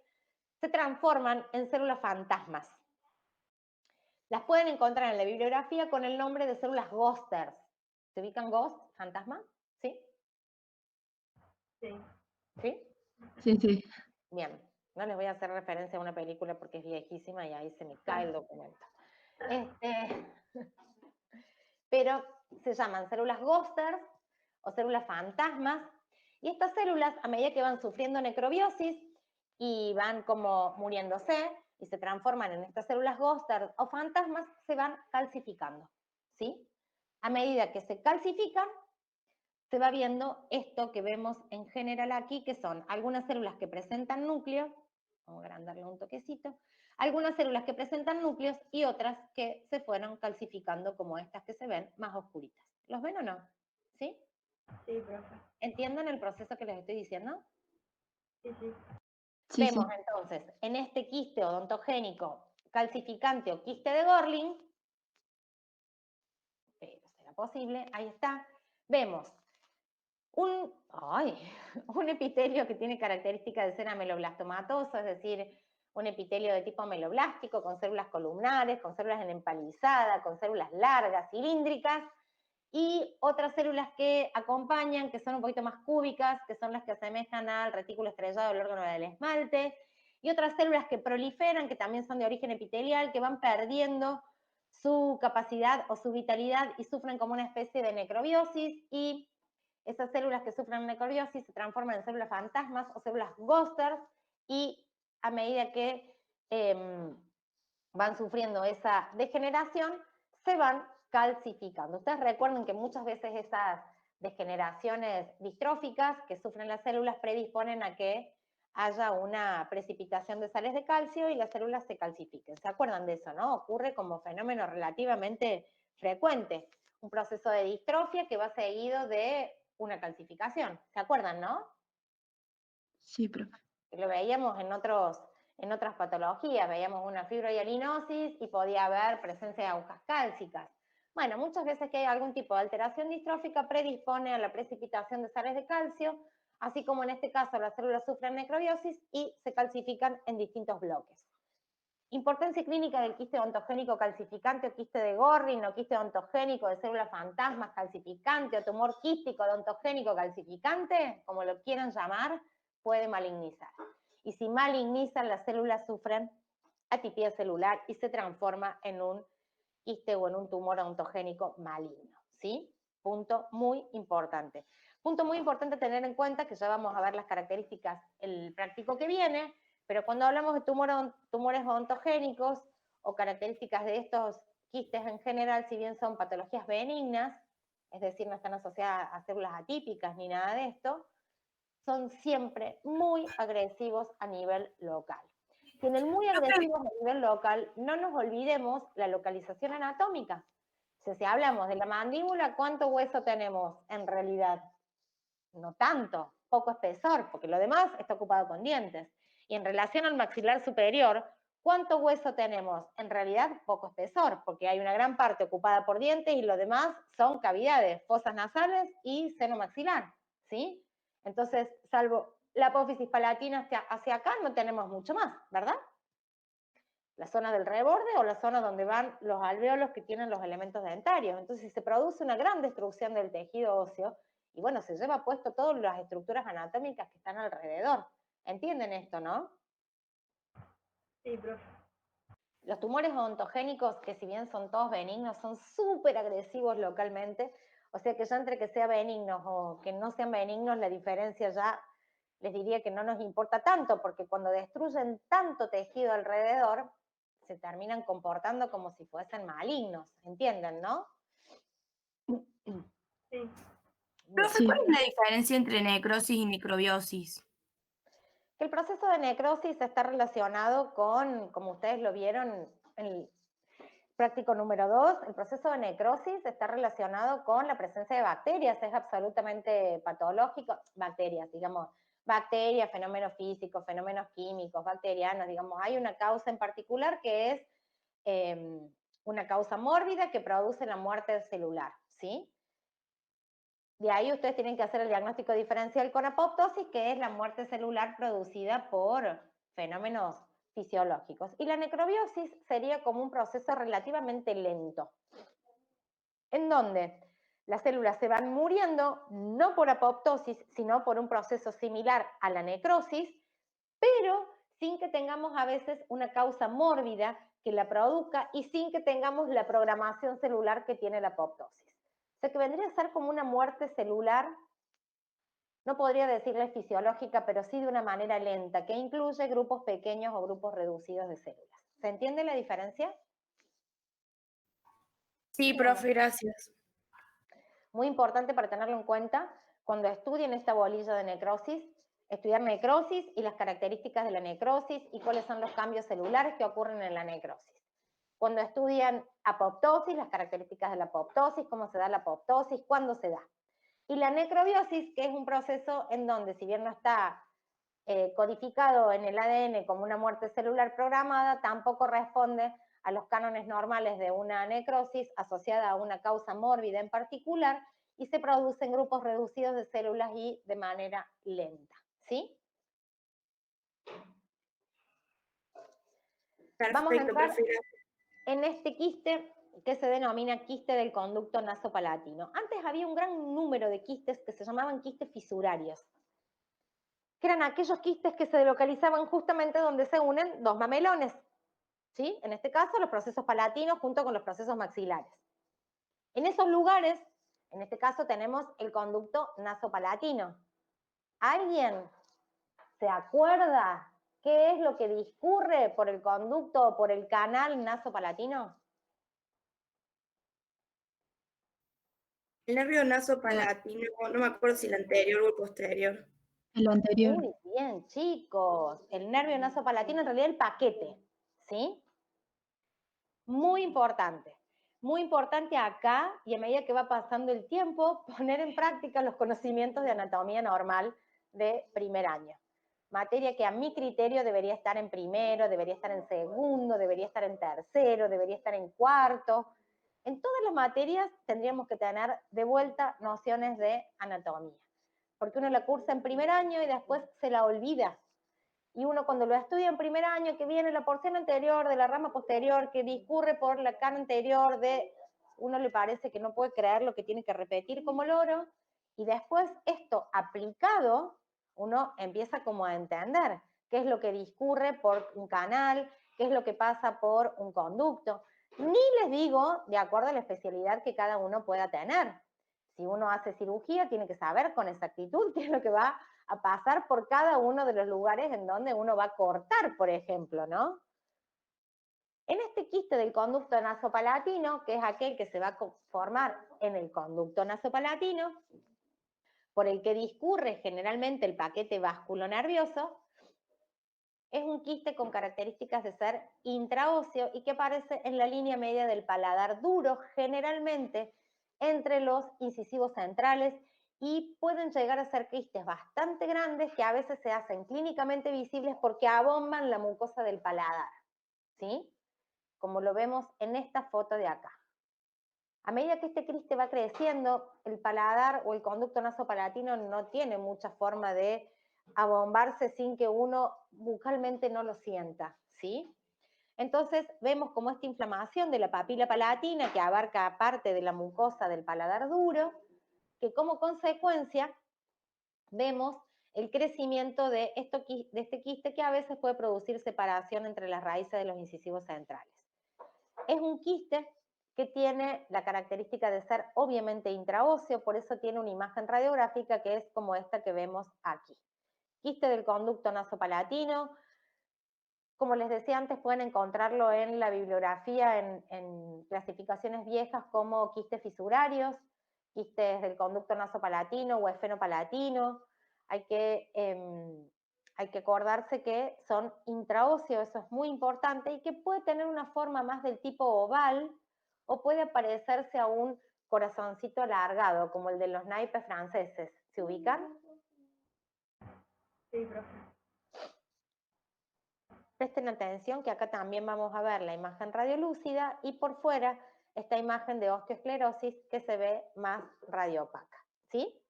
se transforman en células fantasmas. Las pueden encontrar en la bibliografía con el nombre de células Ghosters. ¿Se ubican Ghost, fantasma? ¿Sí? Sí. ¿Sí? Sí, sí. Bien. No les voy a hacer referencia a una película porque es viejísima y ahí se me cae el documento. Pero se llaman células Ghosters o células fantasmas. Y estas células, a medida que van sufriendo necrobiosis y van como muriéndose y se transforman en estas células Ghosters o fantasmas, se van calcificando, ¿sí? A medida que se calcifican, se va viendo esto que vemos en general aquí, que son algunas células que presentan núcleos, vamos a agrandarle un toquecito, algunas células que presentan núcleos y otras que se fueron calcificando como estas que se ven más oscuritas. ¿Los ven o no? ¿Sí? Sí, profe. ¿Entienden el proceso que les estoy diciendo? Sí, sí. Sí, Vemos sí. entonces en este quiste odontogénico calcificante o quiste de Gorlin, pero será posible, ahí está, vemos un epitelio que tiene características de ser ameloblastomatoso, es decir, un epitelio de tipo ameloblástico con células columnares, con células en empalizada, con células largas, cilíndricas, y otras células que acompañan, que son un poquito más cúbicas, que son las que asemejan al retículo estrellado del órgano del esmalte, y otras células que proliferan, que también son de origen epitelial, que van perdiendo su capacidad o su vitalidad y sufren como una especie de necrobiosis, y esas células que sufren necrobiosis se transforman en células fantasmas o células Ghosters, y a medida que van sufriendo esa degeneración, se van calcificando. Ustedes recuerden que muchas veces esas degeneraciones distróficas que sufren las células predisponen a que haya una precipitación de sales de calcio y las células se calcifiquen. ¿Se acuerdan de eso, no? Ocurre como fenómeno relativamente frecuente. Un proceso de distrofia que va seguido de una calcificación. ¿Se acuerdan, no? Sí, profe. Lo veíamos en otras patologías, veíamos una fibrohialinosis y podía haber presencia de agujas cálcicas. Bueno, muchas veces que hay algún tipo de alteración distrófica predispone a la precipitación de sales de calcio, así como en este caso las células sufren necrobiosis y se calcifican en distintos bloques. Importancia clínica del quiste odontogénico calcificante o quiste de Gorlin o quiste odontogénico de células fantasmas calcificante o tumor quístico odontogénico calcificante, como lo quieran llamar, puede malignizar. Y si malignizan, las células sufren atipia celular y se transforma en un quiste o en un tumor odontogénico maligno, ¿sí? Punto muy importante. Punto muy importante tener en cuenta, que ya vamos a ver las características el práctico que viene, pero cuando hablamos de tumores odontogénicos o características de estos quistes en general, si bien son patologías benignas, es decir, no están asociadas a células atípicas ni nada de esto, son siempre muy agresivos a nivel local. Tienen muy agresivos a nivel local, no nos olvidemos la localización anatómica. O sea, si hablamos de la mandíbula, ¿cuánto hueso tenemos en realidad? No tanto, poco espesor, porque lo demás está ocupado con dientes. Y en relación al maxilar superior, ¿cuánto hueso tenemos? En realidad, poco espesor, porque hay una gran parte ocupada por dientes y lo demás son cavidades, fosas nasales y seno maxilar, ¿sí? Entonces, salvo la apófisis palatina hacia acá, no tenemos mucho más, ¿verdad? La zona del reborde o la zona donde van los alvéolos que tienen los elementos dentarios. Entonces se produce una gran destrucción del tejido óseo y bueno, se lleva puesto todas las estructuras anatómicas que están alrededor. ¿Entienden esto, no? Sí, profe. Los tumores odontogénicos, que si bien son todos benignos, son súper agresivos localmente, o sea que ya entre que sean benignos o que no sean benignos, la diferencia ya les diría que no nos importa tanto, porque cuando destruyen tanto tejido alrededor, se terminan comportando como si fuesen malignos, ¿entienden, no? Sí. Profe, Sí. ¿cuál es la diferencia entre necrosis y necrobiosis? El proceso de necrosis está relacionado con, como ustedes lo vieron en el práctico número 2, el proceso de necrosis está relacionado con la presencia de bacterias, es absolutamente patológico, bacterias, digamos, bacterias, fenómenos físicos, fenómenos químicos, bacterianos, digamos, hay una causa en particular que es una causa mórbida que produce la muerte celular, ¿sí? De ahí ustedes tienen que hacer el diagnóstico diferencial con apoptosis, que es la muerte celular producida por fenómenos fisiológicos. Y la necrobiosis sería como un proceso relativamente lento, en donde las células se van muriendo, no por apoptosis, sino por un proceso similar a la necrosis, pero sin que tengamos a veces una causa mórbida que la produzca y sin que tengamos la programación celular que tiene la apoptosis. O sea que vendría a ser como una muerte celular, no podría decirle fisiológica, pero sí de una manera lenta, que incluye grupos pequeños o grupos reducidos de células. ¿Se entiende la diferencia? Sí, profe, gracias. Muy importante para tenerlo en cuenta cuando estudien esta bolilla de necrosis, estudiar necrosis y las características de la necrosis y cuáles son los cambios celulares que ocurren en la necrosis. Cuando estudian apoptosis, las características de la apoptosis, cómo se da la apoptosis, cuándo se da. Y la necrobiosis, que es un proceso en donde, si bien no está codificado en el ADN como una muerte celular programada, tampoco responde a los cánones normales de una necrosis asociada a una causa mórbida en particular y se produce en grupos reducidos de células y de manera lenta, ¿sí? Vamos a Perfecto, entrar profe, gracias. en este quiste que se denomina quiste del conducto nasopalatino. Antes había un gran número de quistes que se llamaban quistes fisurarios, que eran aquellos quistes que se localizaban justamente donde se unen dos mamelones, ¿sí? En este caso, los procesos palatinos junto con los procesos maxilares. En esos lugares, en este caso, tenemos el conducto nasopalatino. ¿Alguien se acuerda qué es lo que discurre por el conducto o por el canal nasopalatino? El nervio nasopalatino, no me acuerdo si el anterior o el posterior. El anterior. Muy bien, chicos. El nervio nasopalatino, en realidad el paquete, ¿sí? Muy importante. Muy importante acá, y a medida que va pasando el tiempo, poner en práctica los conocimientos de anatomía normal de primer año. Materia que a mi criterio debería estar en primero, debería estar en segundo, debería estar en tercero, debería estar en cuarto. En todas las materias tendríamos que tener de vuelta nociones de anatomía, porque uno la cursa en primer año y después se la olvida. Y uno cuando lo estudia en primer año, que viene la porción anterior de la rama posterior, que discurre por la cana anterior de, uno le parece que no puede creer lo que tiene que repetir como loro, y después esto aplicado, uno empieza como a entender qué es lo que discurre por un canal, qué es lo que pasa por un conducto. Ni les digo de acuerdo a la especialidad que cada uno pueda tener. Si uno hace cirugía, tiene que saber con exactitud qué es lo que va a pasar por cada uno de los lugares en donde uno va a cortar, por ejemplo, ¿no? En este quiste del conducto nasopalatino, que es aquel que se va a formar en el conducto nasopalatino, por el que discurre generalmente el paquete vasculonervioso, es un quiste con características de ser intraóseo y que aparece en la línea media del paladar duro, generalmente entre los incisivos centrales, y pueden llegar a ser quistes bastante grandes que a veces se hacen clínicamente visibles porque abomban la mucosa del paladar, ¿sí? Como lo vemos en esta foto de acá. A medida que este quiste va creciendo, el paladar o el conducto nasopalatino no tiene mucha forma de abombarse sin que uno bucalmente no lo sienta, ¿sí? Entonces vemos como esta inflamación de la papila palatina que abarca parte de la mucosa del paladar duro, que como consecuencia vemos el crecimiento de este quiste que a veces puede producir separación entre las raíces de los incisivos centrales. Es un quiste que tiene la característica de ser obviamente intraóseo, por eso tiene una imagen radiográfica que es como esta que vemos aquí. Quiste del conducto nasopalatino, como les decía antes, pueden encontrarlo en la bibliografía, en clasificaciones viejas como quistes fisurarios, quistes del conducto nasopalatino o esfenopalatino. Hay que acordarse que son intraóseos, eso es muy importante, y que puede tener una forma más del tipo oval, o puede parecerse a un corazoncito alargado, como el de los naipes franceses. ¿Se ubican? Sí, profe. Presten atención que acá también vamos a ver la imagen radiolúcida y por fuera esta imagen de osteoesclerosis que se ve más radiopaca, ¿sí?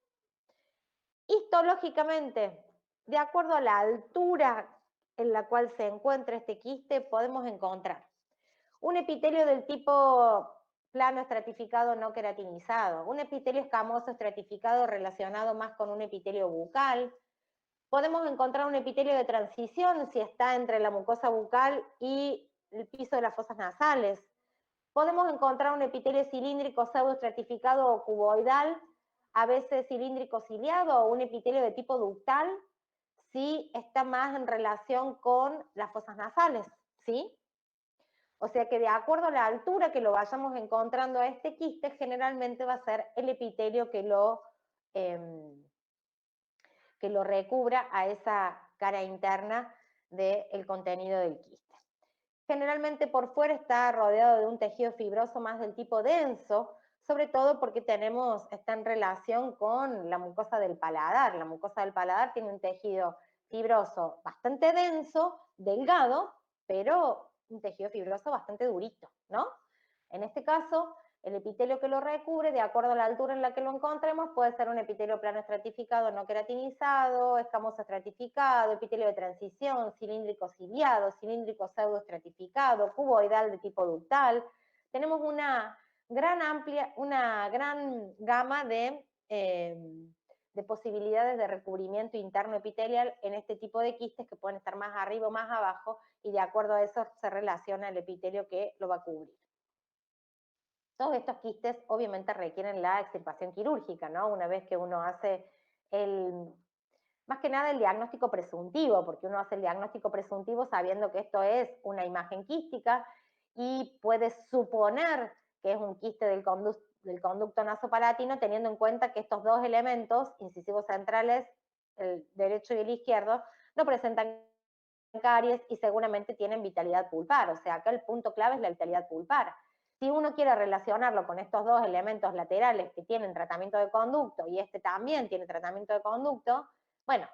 Histológicamente, de acuerdo a la altura en la cual se encuentra este quiste, podemos encontrar un epitelio del tipo plano estratificado no queratinizado, un epitelio escamoso estratificado relacionado más con un epitelio bucal. Podemos encontrar un epitelio de transición si está entre la mucosa bucal y el piso de las fosas nasales. Podemos encontrar un epitelio cilíndrico pseudoestratificado o cuboidal, a veces cilíndrico ciliado, o un epitelio de tipo ductal, si está más en relación con las fosas nasales, ¿sí? O sea que de acuerdo a la altura que lo vayamos encontrando a este quiste, generalmente va a ser el epitelio que lo recubra a esa cara interna del contenido del quiste. Generalmente por fuera está rodeado de un tejido fibroso más del tipo denso, sobre todo porque está en relación con la mucosa del paladar. La mucosa del paladar tiene un tejido fibroso bastante denso, delgado, pero un tejido fibroso bastante durito, ¿no? En este caso, el epitelio que lo recubre, de acuerdo a la altura en la que lo encontremos, puede ser un epitelio plano estratificado no queratinizado, escamoso estratificado, epitelio de transición, cilíndrico ciliado, cilíndrico pseudoestratificado, cuboidal de tipo ductal. Tenemos una gran gama de posibilidades de recubrimiento interno epitelial en este tipo de quistes que pueden estar más arriba o más abajo, y de acuerdo a eso se relaciona el epitelio que lo va a cubrir. Todos estos quistes obviamente requieren la extirpación quirúrgica, ¿no? Una vez que uno hace más que nada el diagnóstico presuntivo, porque uno hace el diagnóstico presuntivo sabiendo que esto es una imagen quística y puede suponer que es un quiste del conducto nasopalatino, teniendo en cuenta que estos dos elementos incisivos centrales, el derecho y el izquierdo, no presentan caries y seguramente tienen vitalidad pulpar. O sea, acá el punto clave es la vitalidad pulpar. Si uno quiere relacionarlo con estos dos elementos laterales que tienen tratamiento de conducto y este también tiene tratamiento de conducto, bueno,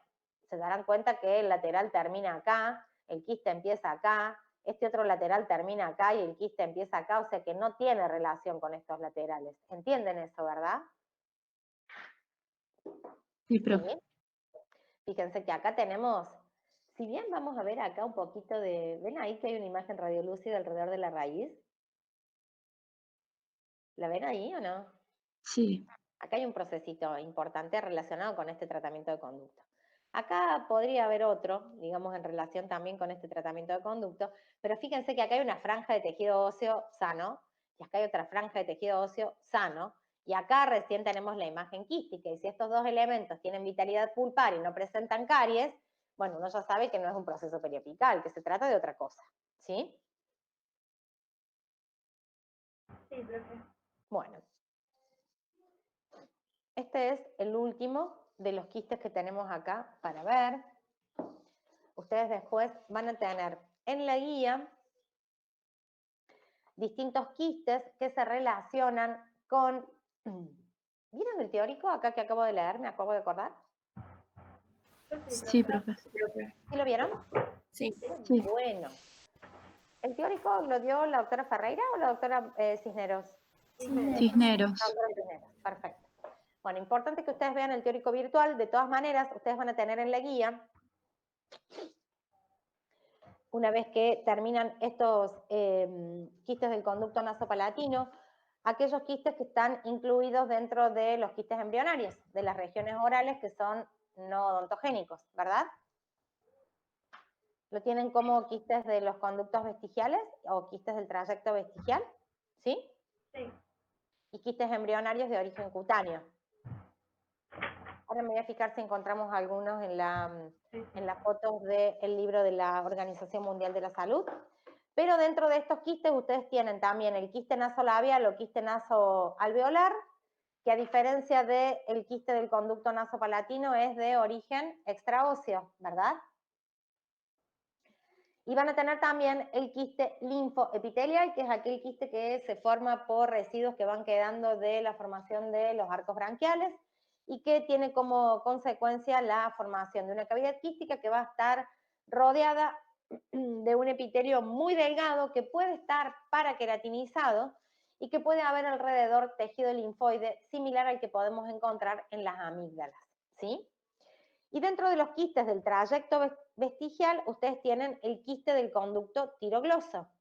se darán cuenta que el lateral termina acá, el quiste empieza acá, este otro lateral termina acá y el quiste empieza acá, o sea que no tiene relación con estos laterales. ¿Entienden eso, verdad? Sí, profe. ¿Sí? Fíjense que acá tenemos, si bien vamos a ver acá un poquito de, ¿ven ahí que hay una imagen radiolúcida alrededor de la raíz? ¿La ven ahí o no? Sí. Acá hay un procesito importante relacionado con este tratamiento de conducto. Acá podría haber otro, digamos, en relación también con este tratamiento de conducto, pero fíjense que acá hay una franja de tejido óseo sano, y acá hay otra franja de tejido óseo sano, y acá recién tenemos la imagen quística, y si estos dos elementos tienen vitalidad pulpar y no presentan caries, bueno, uno ya sabe que no es un proceso periapical, que se trata de otra cosa, ¿sí? Sí, profe. Bueno. Este es el último de los quistes que tenemos acá para ver. Ustedes después van a tener en la guía distintos quistes que se relacionan con... ¿Vieron el teórico acá que acabo de leer? ¿Me acabo de acordar? Sí, profe. ¿Sí lo vieron? Sí. Sí. Bueno. ¿El teórico lo dio la doctora Ferreira o la doctora Cisneros? Cisneros. La doctora Cisneros, perfecto. Bueno, importante que ustedes vean el teórico virtual. De todas maneras, ustedes van a tener en la guía, una vez que terminan estos quistes del conducto nasopalatino, aquellos quistes que están incluidos dentro de los quistes embrionarios, de las regiones orales que son no odontogénicos, ¿verdad? ¿Lo tienen como quistes de los conductos vestigiales o quistes del trayecto vestigial? ¿Sí? Sí. Y quistes embrionarios de origen cutáneo. Ahora me voy a fijar si encontramos algunos en las fotos del libro de la Organización Mundial de la Salud. Pero dentro de estos quistes ustedes tienen también el quiste nasolabial o quiste nasoalveolar, que a diferencia del quiste del conducto nasopalatino es de origen extraóseo, ¿verdad? Y van a tener también el quiste linfoepitelial, que es aquel quiste que se forma por residuos que van quedando de la formación de los arcos branquiales y que tiene como consecuencia la formación de una cavidad quística que va a estar rodeada de un epitelio muy delgado que puede estar paraqueratinizado y que puede haber alrededor tejido linfoide similar al que podemos encontrar en las amígdalas, ¿sí? Y dentro de los quistes del trayecto vestigial, ustedes tienen el quiste del conducto tirogloso,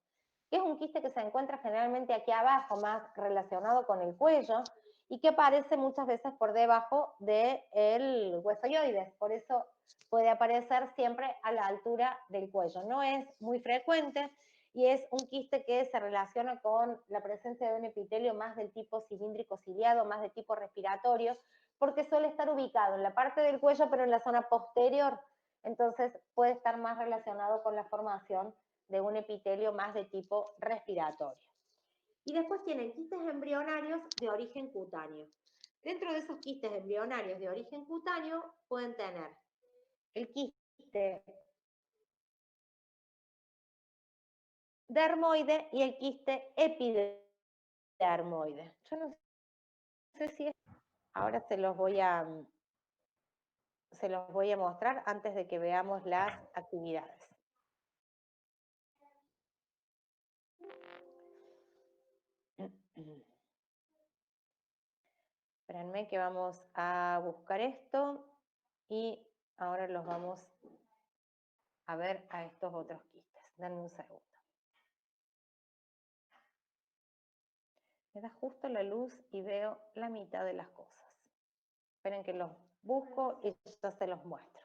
que es un quiste que se encuentra generalmente aquí abajo, más relacionado con el cuello, y que aparece muchas veces por debajo del huesoioides, por eso puede aparecer siempre a la altura del cuello. No es muy frecuente y es un quiste que se relaciona con la presencia de un epitelio más del tipo cilíndrico ciliado, más de tipo respiratorio, porque suele estar ubicado en la parte del cuello, pero en la zona posterior, entonces puede estar más relacionado con la formación de un epitelio más de tipo respiratorio. Y después tienen quistes embrionarios de origen cutáneo. Dentro de esos quistes embrionarios de origen cutáneo pueden tener el quiste dermoide y el quiste epidermoide. Yo no sé si es... Ahora se los voy a mostrar antes de que veamos las actividades. Espérenme que vamos a buscar esto y ahora los vamos a ver a estos otros quistes. Denme un segundo. Me da justo la luz y veo la mitad de las cosas. Esperen que los busco y ya se los muestro.